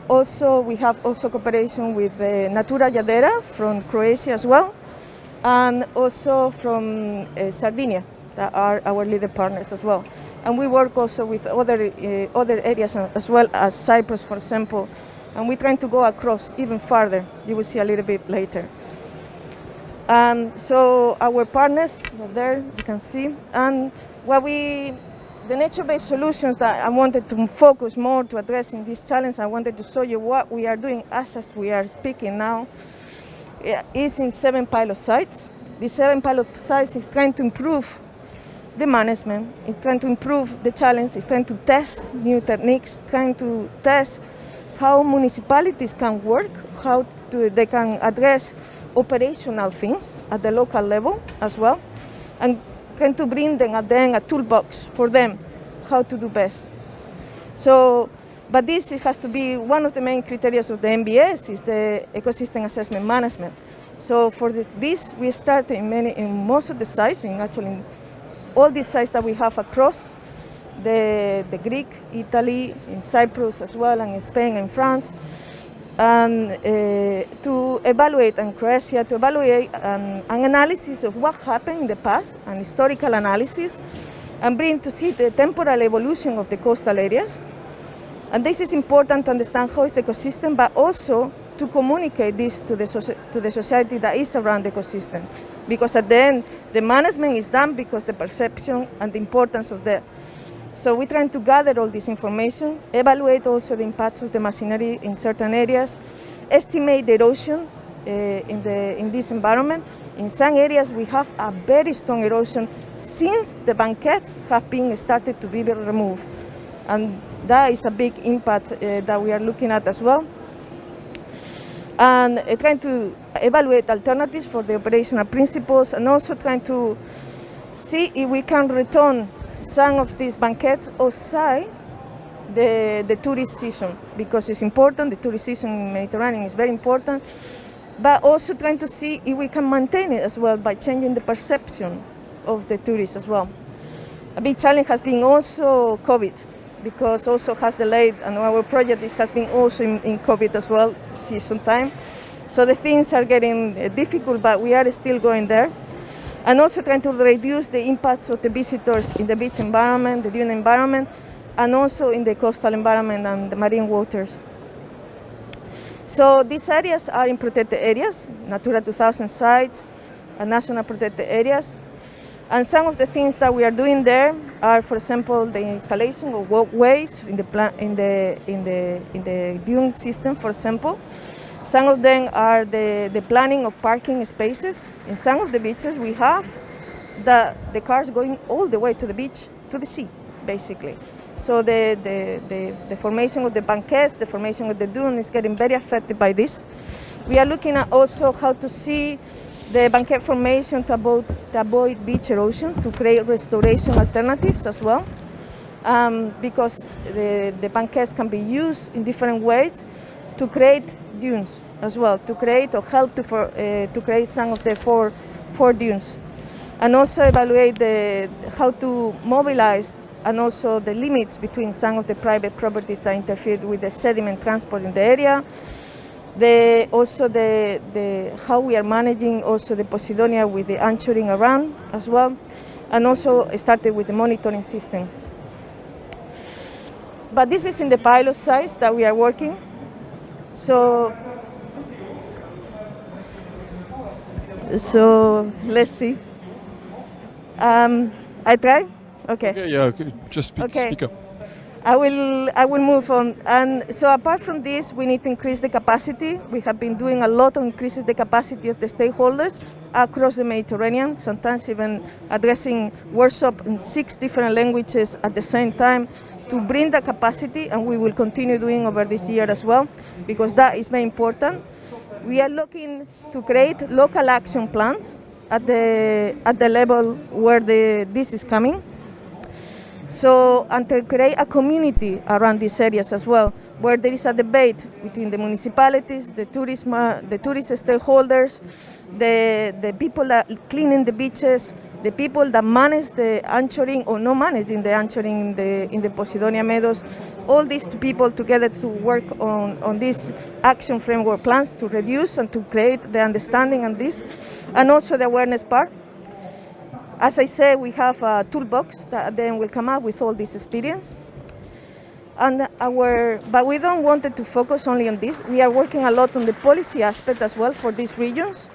also, we have also cooperation with Natura Jadera from Croatia as well, and also from Sardinia, that are our leader partners as well. And we work also with other areas as well as Cyprus, for example, and we're trying to go across even farther. You will see a little bit later. So our partners are there, you can see, and the nature-based solutions that I wanted to focus more to addressing this challenge, I wanted to show you what we are doing as we are speaking now, is in 7 pilot sites. These 7 pilot sites is trying to improve the management, it's trying to improve the challenge, it's trying to test new techniques, trying to test how municipalities can work, how they can address operational things at the local level as well, and trying to bring them at the end a toolbox for them how to do best. So, but this has to be one of the main criteria of the NbS is the ecosystem assessment management. So for this, we start in most of the sites, in all these sites that we have across the Greek, Italy, in Cyprus as well, and in Spain and France, and to evaluate, and Croatia, to evaluate an analysis of what happened in the past, an historical analysis, and bring to see the temporal evolution of the coastal areas. And this is important to understand how is the ecosystem, but also to communicate this to the society that is around the ecosystem. Because at the end, the management is done because the perception and the importance of that. So we're trying to gather all this information, evaluate also the impacts of the machinery in certain areas, estimate the erosion in this environment. In some areas we have a very strong erosion since the banquettes have been started to be removed. And that is a big impact that we are looking at as well. And trying to evaluate alternatives for the operational principles, and also trying to see if we can return some of these banquettes outside the tourist season, because it's important. The tourist season in the Mediterranean is very important, but also trying to see if we can maintain it as well by changing the perception of the tourists as well. A big challenge has been also COVID, because also has delayed, and our project has been also in COVID as well, season time. So the things are getting difficult, but we are still going there. And also trying to reduce the impacts of the visitors in the beach environment, the dune environment, and also in the coastal environment and the marine waters. So these areas are in protected areas, Natura 2000 sites, and national protected areas. And some of the things that we are doing there are, for example, the installation of walkways in the dune system, for example. Some of them are the planning of parking spaces. In some of the beaches, we have the cars going all the way to the beach, to the sea, basically. So the formation of the banquettes, the formation of the dune is getting very affected by this. We are looking at also how to see the banquette formation to avoid beach erosion, to create restoration alternatives as well, because the banquettes can be used in different ways to create dunes as well, to create or help to create some of the four dunes, and also evaluate how to mobilize, and also the limits between some of the private properties that interfere with the sediment transport in the area. Also how we are managing also the Posidonia with the anchoring around as well, and also started with the monitoring system. But this is in the pilot sites that we are working. So let's see. I try? Okay. Okay, yeah, okay. Just speak up. I will move on. And so apart from this, we need to increase the capacity. We have been doing a lot to increase the capacity of the stakeholders across the Mediterranean, sometimes even addressing workshops in 6 different languages at the same time to bring the capacity, and we will continue doing over this year as well, because that is very important. We are looking to create local action plans at the level where this is coming. So, and to create a community around these areas as well, where there is a debate between the municipalities, the tourist stakeholders, the people that cleaning the beaches, the people that manage the anchoring or not managing the anchoring in the Posidonia meadows, all these people together to work on these action framework plans to reduce and to create the understanding and this, and also the awareness part. As I said, we have a toolbox that then will come up with all this experience. But we don't want to focus only on this. We are working a lot on the policy aspect as well for these regions,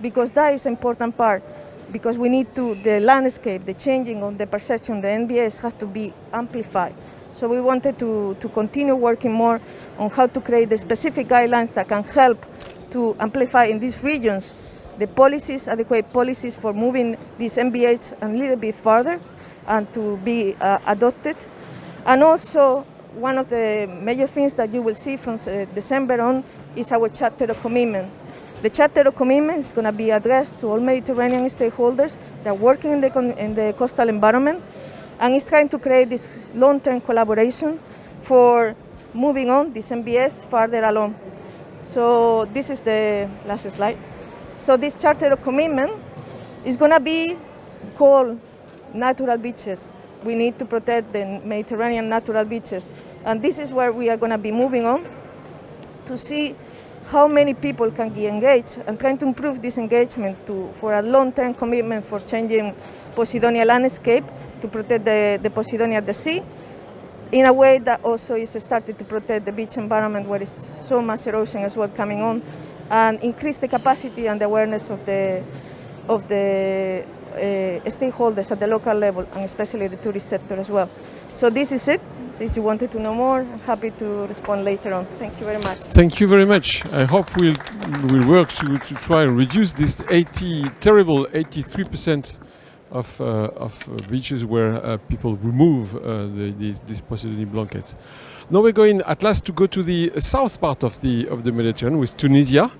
because that is an important part. Because we need the landscape, the changing of the perception, the NbS has to be amplified. So we wanted to continue working more on how to create the specific guidelines that can help to amplify in these regions the policies, adequate policies for moving these NbS a little bit further and to be adopted. And also, one of the major things that you will see from December on is our chapter of commitment. The chapter of commitment is going to be addressed to all Mediterranean stakeholders that are working in the coastal environment, and it's trying to create this long-term collaboration for moving on this NbS further along. So this is the last slide. So this charter of commitment is going to be called natural beaches. We need to protect the Mediterranean natural beaches. And this is where we are going to be moving on to see how many people can be engaged and trying to improve this engagement for a long-term commitment for changing Posidonia landscape to protect the Posidonia at the sea in a way that also is started to protect the beach environment where is so much erosion as well coming on, and increase the capacity and the awareness of the stakeholders at the local level, and especially the tourist sector as well. So this is it. If you wanted to know more, I'm happy to respond later on. Thank you very much. Thank you very much. I hope we'll work to try and reduce this terrible 83% of beaches where people remove these Posidonia blankets. Now we're going at last to go to the south part of the Mediterranean with Tunisia.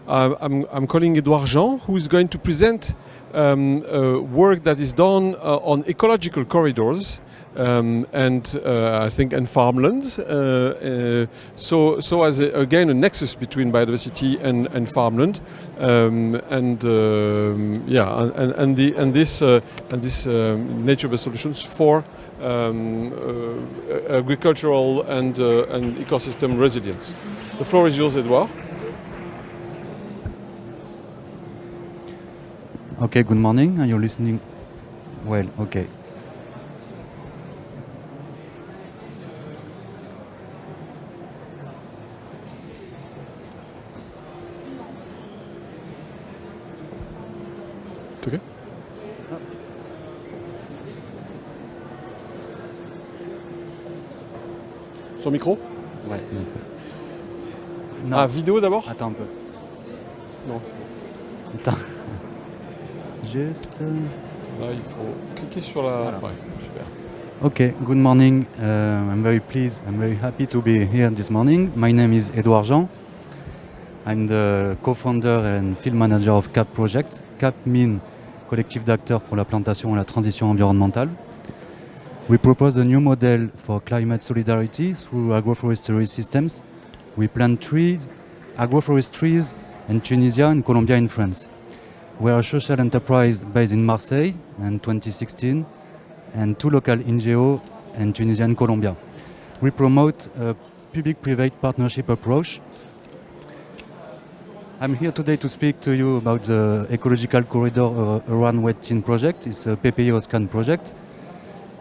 I'm calling Edouard Jean, who is going to present work that is done on ecological corridors and I think and farmlands. So as again a nexus between biodiversity and farmland, this nature-based solutions for agricultural and ecosystem resilience. The floor is yours, Edouard. Okay, good morning. Are you listening? Well, okay. It's okay. Son micro? Ouais. Non. Ah, vidéo d'abord? Attends un peu. Non, c'est bon. Attends. Juste. Là, il faut cliquer sur la. Voilà. Ouais, super. Okay, good morning. I'm very pleased, I'm very happy to be here this morning. My name is Edouard Jean. I'm the co-founder and field manager of CAP project. CAP means Collectif d'acteurs pour la plantation et la transition environnementale. We propose a new model for climate solidarity through agroforestry systems. We plant trees, agroforest trees in Tunisia and Colombia in France. We are a social enterprise based in Marseille in 2016 and 2 local NGO in Tunisia and Colombia. We promote a public-private partnership approach. I'm here today to speak to you about the ecological corridor around Oued Tine project. It's a PPE-OSCAN project.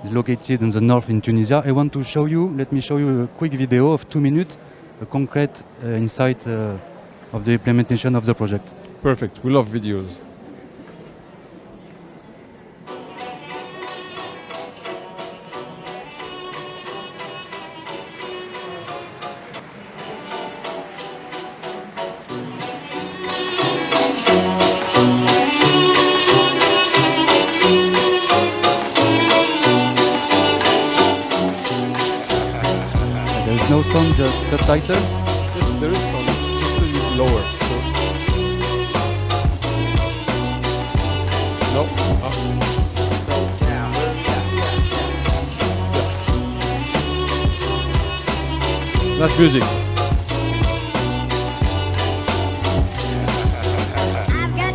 It's located in the north in Tunisia. I want to show you, let me show you a quick video of 2 minutes, a concrete insight of the implementation of the project. Perfect. We love videos. There is no sound, just subtitles. Yes, there is some. It's just a little bit lower. So. No. Yes. That's music. I've got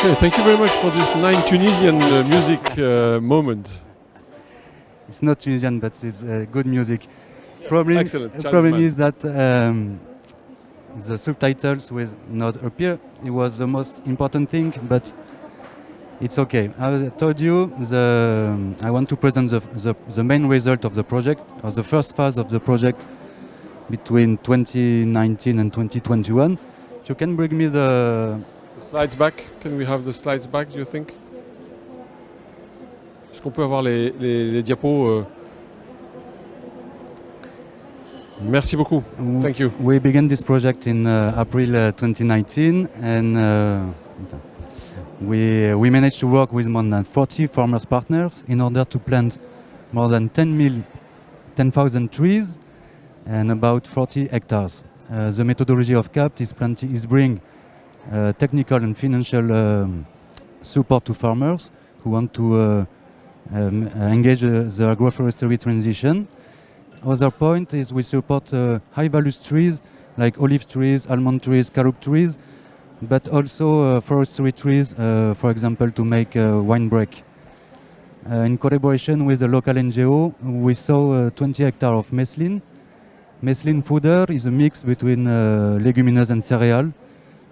Okay, thank you very much for this 9 Tunisian music moment. It's not Tunisian, but it's good music. Excellent. The problem is that the subtitles will not appear. It was the most important thing, but it's okay. As I told you, I want to present the main result of the project, or the first phase of the project between 2019 and 2021. If you can bring me the slides back. Can we have the slides back, do you think? Est-ce qu'on peut avoir les diapos Merci beaucoup. Thank you. We began this project in April 2019, and we managed to work with more than 40 farmers partners in order to plant more than 10,000 trees and about 40 hectares. The methodology of CAPT is bring technical and financial support to farmers who want to engage the agroforestry transition. Other point is we support high-value trees like olive trees, almond trees, carob trees, but also forestry trees, for example, to make wine break. In collaboration with a local NGO, we saw 20 hectares of mesclun. Mesclun fodder is a mix between leguminous and cereal,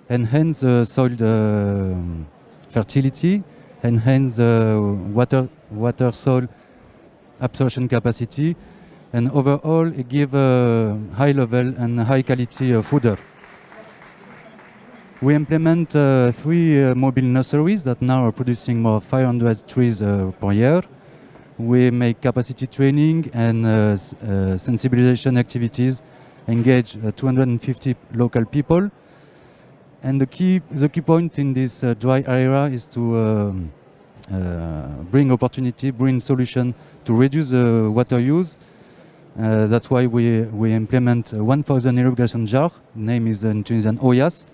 enhance soil fertility, enhance water soil absorption capacity, and overall it give a high level and high quality fodder. We implement 3 mobile nurseries that now are producing more 500 trees per year. We make capacity training and sensibilization activities, engage 250 local people. And the key point in this dry area is to bring opportunity, bring solution to reduce water use. That's why we implement 1,000 irrigation jar. Name is in Tunisian oyas.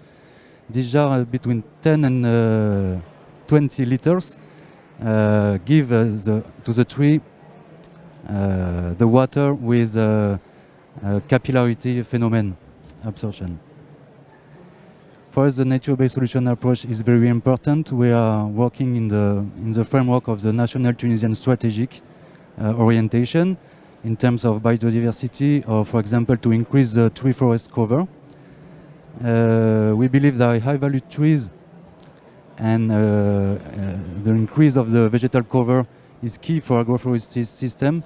These jars are between 10 and 20 liters. Give to the tree the water with capillarity phenomenon absorption. For us, the nature-based solution approach is very important. We are working in the framework of the National Tunisian Strategic Orientation in terms of biodiversity, or for example, to increase the tree forest cover. We believe that high-value trees and the increase of the vegetal cover is key for agroforestry system,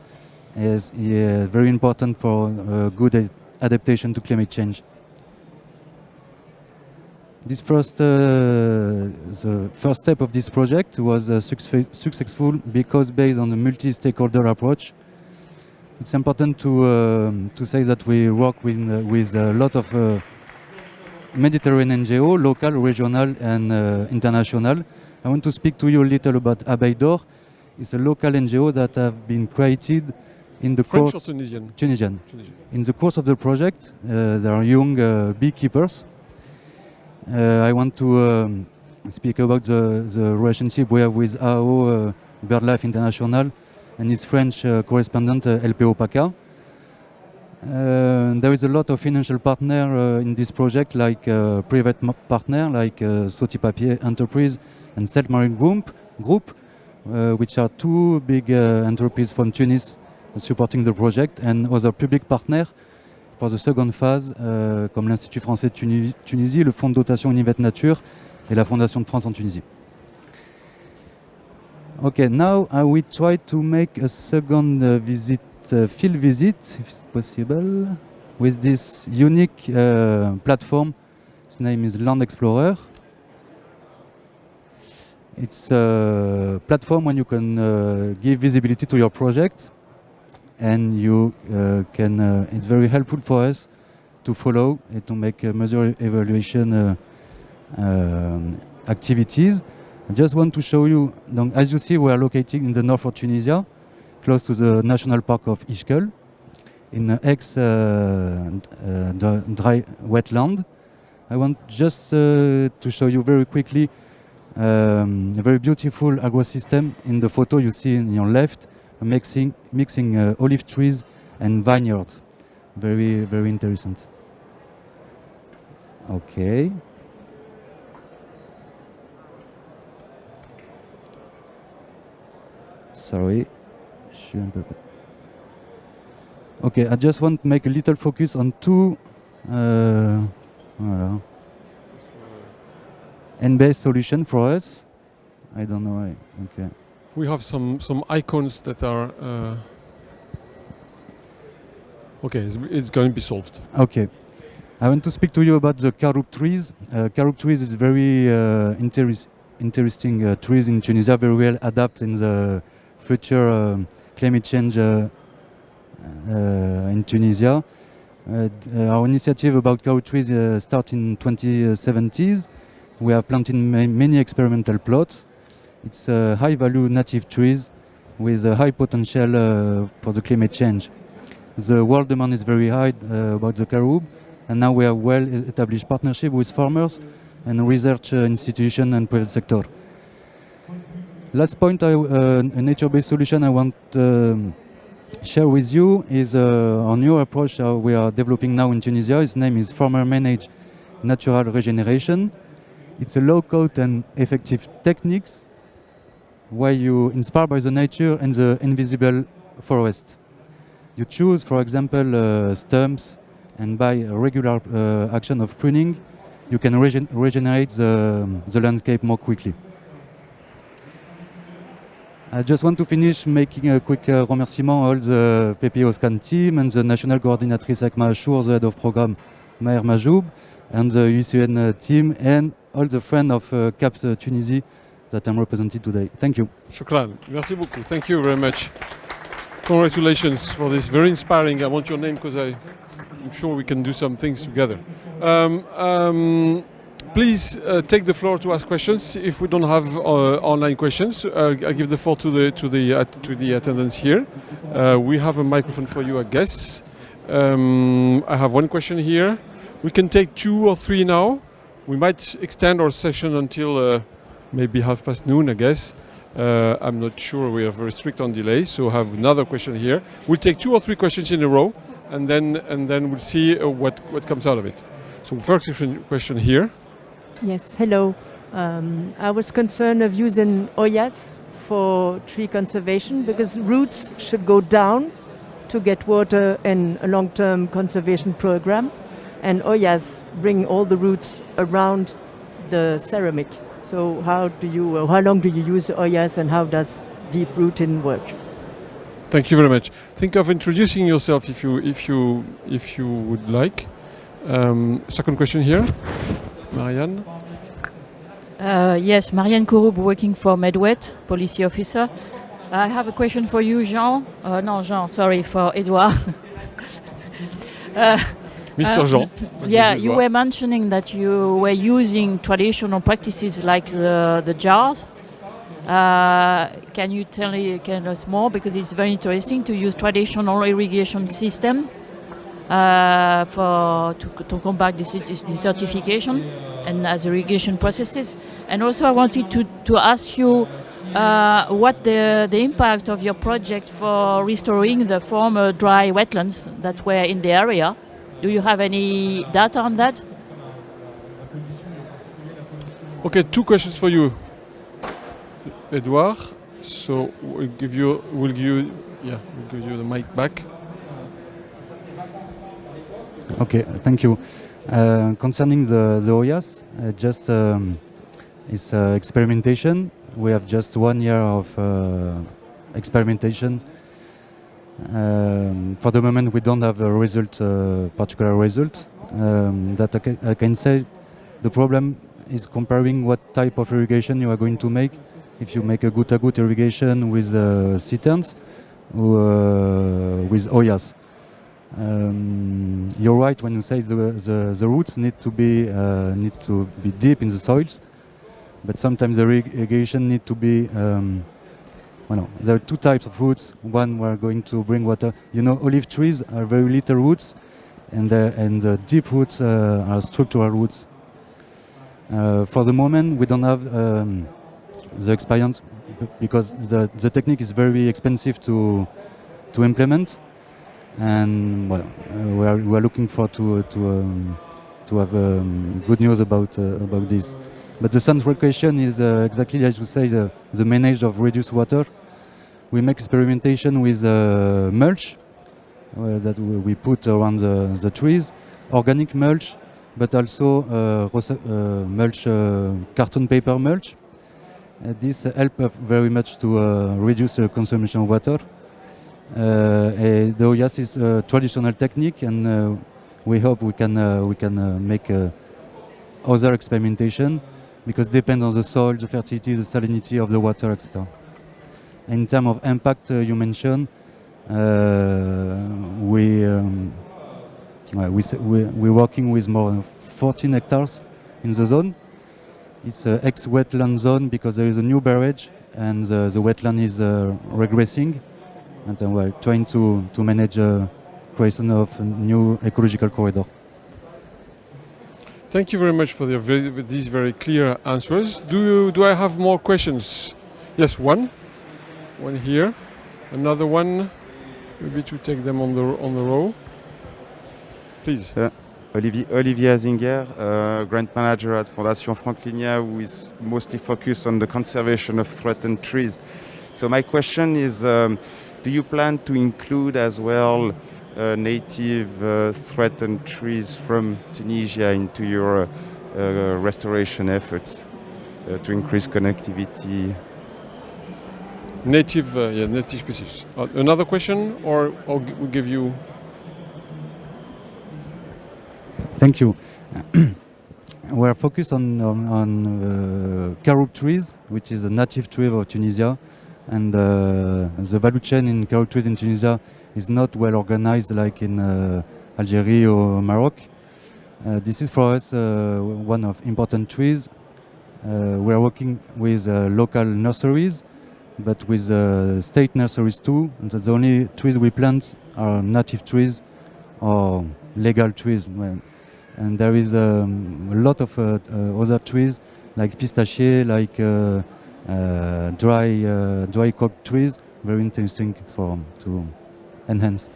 is very important for good adaptation to climate change. This the first step of this project was successful because based on a multi-stakeholder approach. It's important to say that we work with a lot of Mediterranean NGO, local, regional, and international. I want to speak to you a little about Abaidor. It's a local NGO that have been created in the French course. or Tunisian? Tunisian. In the course of the project, there are young beekeepers. I want to speak about the relationship we have with AO BirdLife International and its French correspondent LPO PACA. There is a lot of financial partner in this project, like private partner, like Sauti Papier Enterprise and Self Marine Group, which are 2 big enterprises from Tunis supporting the project, and other public partners for the second phase, comme l'Institut français de Tunisie, le Fonds de dotation UNIVET Nature et la Fondation de France en Tunisie. Okay, now I will try to make a second field visit, if it's possible, with this unique platform. Its name is Land Explorer. It's a platform when you can give visibility to your project, and you can. It's very helpful for us to follow and to make measure evaluation activities. I just want to show you. As you see, we are located in the north of Tunisia, close to the national park of Ishkel, in the dry wetland. I want just to show you very quickly a very beautiful agro-system. In the photo you see on your left, mixing olive trees and vineyards. Very, very interesting. Okay. Sorry. Okay, I just want to make a little focus on two NbS solution for us. I don't know why. Okay. We have some icons that are okay. It's going to be solved. Okay. I want to speak to you about the caroub trees. Caroub trees is very interesting trees in Tunisia, very well adapted in the future climate change in Tunisia. Our initiative about caroub trees started in 2070s. We have planted many experimental plots. It's high-value native trees with a high potential for the climate change. The world demand is very high about the caroub, and now we have well-established partnership with farmers and research institutions and private sector. Last point, a nature-based solution I want to share with you is our new approach we are developing now in Tunisia. Its name is Farmer-Managed Natural Regeneration. It's a low-cost and effective techniques where you inspired by the nature and the invisible forest. You choose, for example, stumps, and by a regular action of pruning, you can regenerate the landscape more quickly. I just want to finish making a quick remerciement all the PPO-SCAN team and the national coordinatrice Akma Ashour, the head of program Maher Majoub, and the UCN team, and all the friends of Capte Tunisia that I'm representing today. Thank you. Shukran. Merci beaucoup. Thank you very much. Congratulations for this. Very inspiring. I want your name because I'm sure we can do some things together. Please take the floor to ask questions. If we don't have online questions, I'll give the floor to the attendants here. We have a microphone for you, I guess. I have one question here. We can take 2 or 3 now. We might extend our session until maybe noon, I guess. I'm not sure. We are very strict on delay, so I have another question here. We'll take 2 or 3 questions in a row, and then we'll see what comes out of it. So first question here. Yes, hello. I was concerned of using Oyas for tree conservation because roots should go down to get water in a long-term conservation program, and Oyas bring all the roots around the ceramic. So how long do you use Oyas, and how does deep rooting work? Thank you very much. Think of introducing yourself if you would like. Second question here, Marianne. Yes, Marianne Kouroub, working for MedWet, policy officer. I have a question for you, Jean. For Edouard. Mr. Jean. Yeah, you were mentioning that you were using traditional practices like the jars. Can you tell us more? Because it's very interesting to use traditional irrigation system to combat desertification and as irrigation processes. And also I wanted to ask you what the impact of your project for restoring the former dry wetlands that were in the area. Do you have any data on that? Okay, 2 questions for you, Edouard. So we'll give you the mic back. Okay, thank you. Concerning the Oyas, it's experimentation. We have just 1 year of experimentation. For the moment, we don't have a particular result. That I can say the problem is comparing what type of irrigation you are going to make. If you make a goutte-à-goutte irrigation with citerns or with Oyas. You're right when you say the roots need to be deep in the soils, but sometimes the irrigation need to be. There are 2 types of roots. One we're going to bring water. Olive trees are very little roots, and the deep roots are structural roots. For the moment, we don't have the experience because the technique is very expensive to implement. And we are looking for to have good news about this. But the central question is exactly as you say, the management of reduced water. we make experimentation with mulch that we put around the trees, organic mulch, but also mulch, carton paper mulch. This helps very much to reduce the consumption of water. The OIAS is a traditional technique, and we hope we can make other experimentation, because depend on the soil, the fertility, the salinity of the water, etc. In terms of impact, you mentioned, we're working with more than 14 hectares in the zone. It's an ex-wetland zone because there is a new barrage and the wetland is regressing, and we're trying to manage creation of a new ecological corridor. Thank you very much for these very clear answers. Do I have more questions? Yes, one here, another one. Maybe to take them on the row. Please. Olivier Azinger, grant manager at Fondation Franklinia, who is mostly focused on the conservation of threatened trees. So my question is, do you plan to include as well native threatened trees from Tunisia into your restoration efforts to increase connectivity? Native species. Another question, or we give you? Thank you. We are focused on carob trees, which is a native tree of Tunisia, and the value chain in carob trees in Tunisia is not well organized like in Algeria or Morocco. This is for us one of important trees. We are working with local nurseries, but with state nurseries too. And the only trees we plant are native trees or legal trees. And there is a lot of other trees like pistachier, like dry cork trees, very interesting to enhance.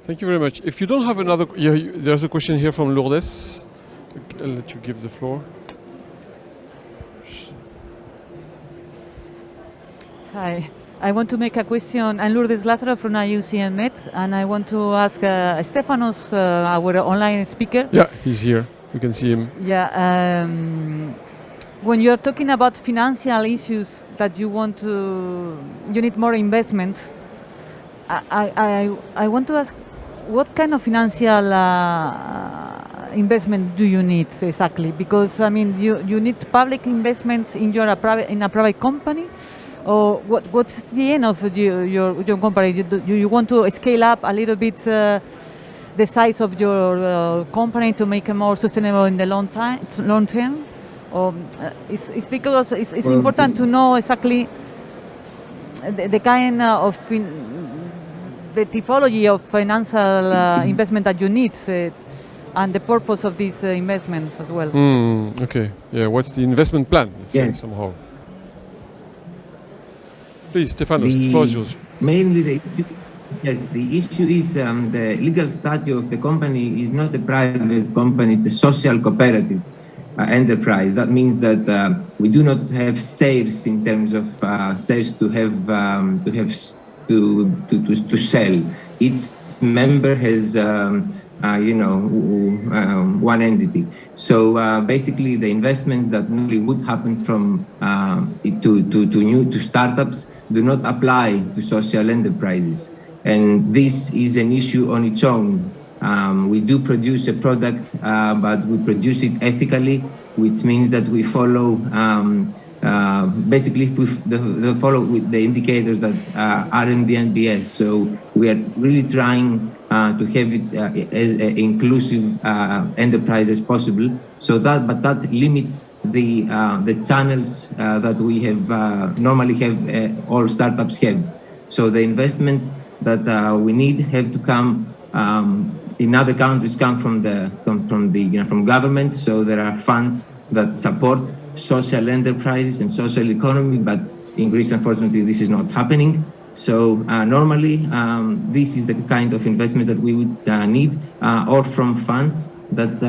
Thank you very much. If you don't have another, there's a question here from Lourdes. I'll let you give the floor. Hi, I want to make a question. I'm Lourdes Lázaro from IUCN Met, and I want to ask Stefanos, our online speaker. Yeah, he's here. You can see him. Yeah, when you're talking about financial issues that you need more investment, I want to ask, what kind of financial investment do you need exactly? Because I mean, you need public investment in a private company. Or what's the end of your company? Do you want to scale up a little bit the size of your company to make it more sustainable in the long term? Or it's because it's important to know exactly the kind of the typology of financial investment that you need and the purpose of these investments as well. Okay. Yeah. What's the investment plan? Let's say somehow. Please, Stefanos, the floor is yours. Mainly the issue is the legal status of the company is not a private company, it's a social cooperative enterprise. That means that we do not have sales in terms of sales to sell. Each member has one entity. So basically, the investments that normally would happen from to startups do not apply to social enterprises, and this is an issue on its own. We do produce a product, but we produce it ethically, which means that we follow basically we follow with the indicators that are in the NbS. So we are really trying to have it as an inclusive enterprise as possible. So that limits the channels that we have normally have all startups have. So the investments that we need have to come in other countries come from governments. So there are funds that support social enterprises and social economy, but in Greece, unfortunately, this is not happening. So normally, this is the kind of investments that we would need, or from funds that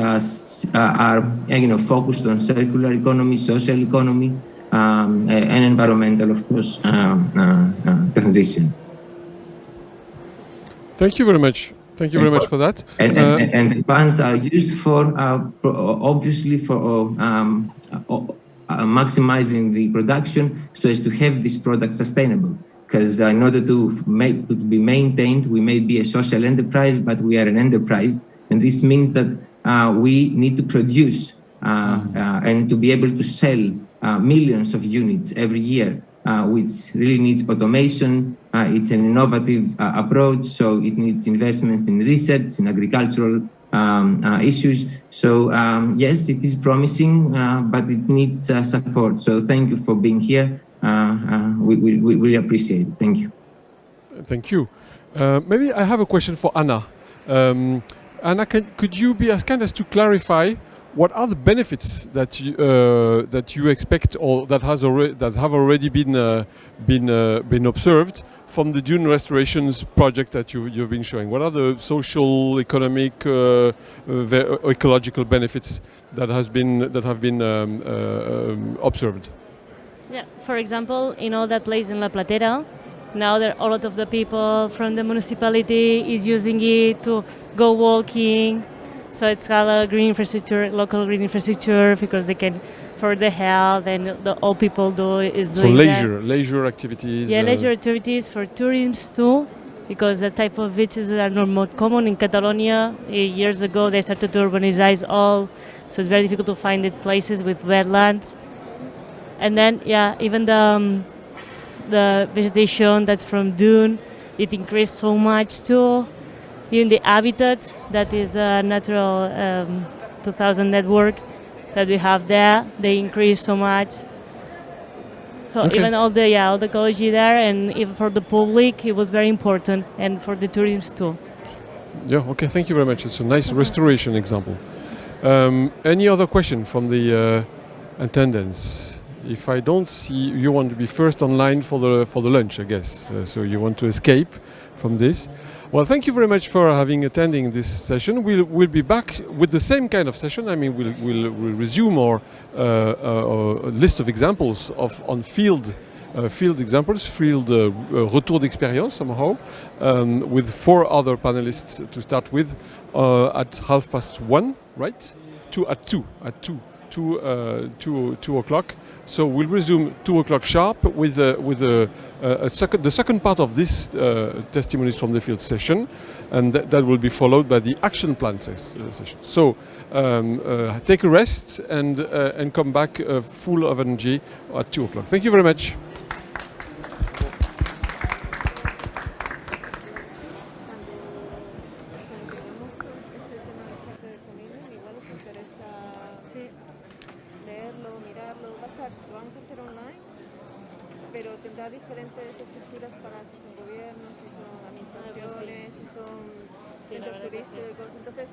are focused on circular economy, social economy, and environmental, of course, transition. Thank you very much. Thank you very much for that. And the funds are used for, obviously, for maximizing the production so as to have this product sustainable. Because in order to be maintained, we may be a social enterprise, but we are an enterprise. And this means that we need to produce and to be able to sell millions of units every year, which really needs automation. It's an innovative approach, so it needs investments in research, in agricultural issues. So yes, it is promising, but it needs support. So thank you for being here. We really appreciate it. Thank you. Thank you. Maybe I have a question for Anna. Anna, could you be as kind as to clarify what are the benefits that you expect, or that have already been observed from the dune restorations project that you've been showing? What are the social, economic, ecological benefits that have been observed? Yeah, for example, in all that place in La Platera, now there a lot of the people from the municipality is using it to go walking. So it's got a green infrastructure, local green infrastructure, because they can, for the health, and all people do is so doing leisure activities. Yeah, leisure activities for tourism too, because the type of beaches are not more common in Catalonia. Years ago, they started to urbanize all, so it's very difficult to find the places with wetlands. And then, yeah, even the vegetation that's from Dune, it increased so much too. Even the habitats, that is the natural 2000 network that we have there, they increase so much. So okay. Even all the ecology there, and even for the public, it was very important, and for the tourists too. Yeah. Okay. Thank you very much. It's a nice restoration example. Any other question from the attendants? If I don't see, you want to be first online for the lunch, I guess. So you want to escape from this. Well, thank you very much for attending this session. We'll be back with the same kind of session. I mean, we'll resume our list of examples on field examples, field retour d'expérience somehow, with 4 other panelists to start with at 1:30, right? Two o'clock. So we'll resume 2 o'clock sharp with the second part of this testimonies from the field session, and that will be followed by the action plan session. So take a rest and come back full of energy at 2 o'clock. Thank you very much. Diferentes estructuras para si son gobiernos, si son administraciones, si son centros turísticos. Entonces,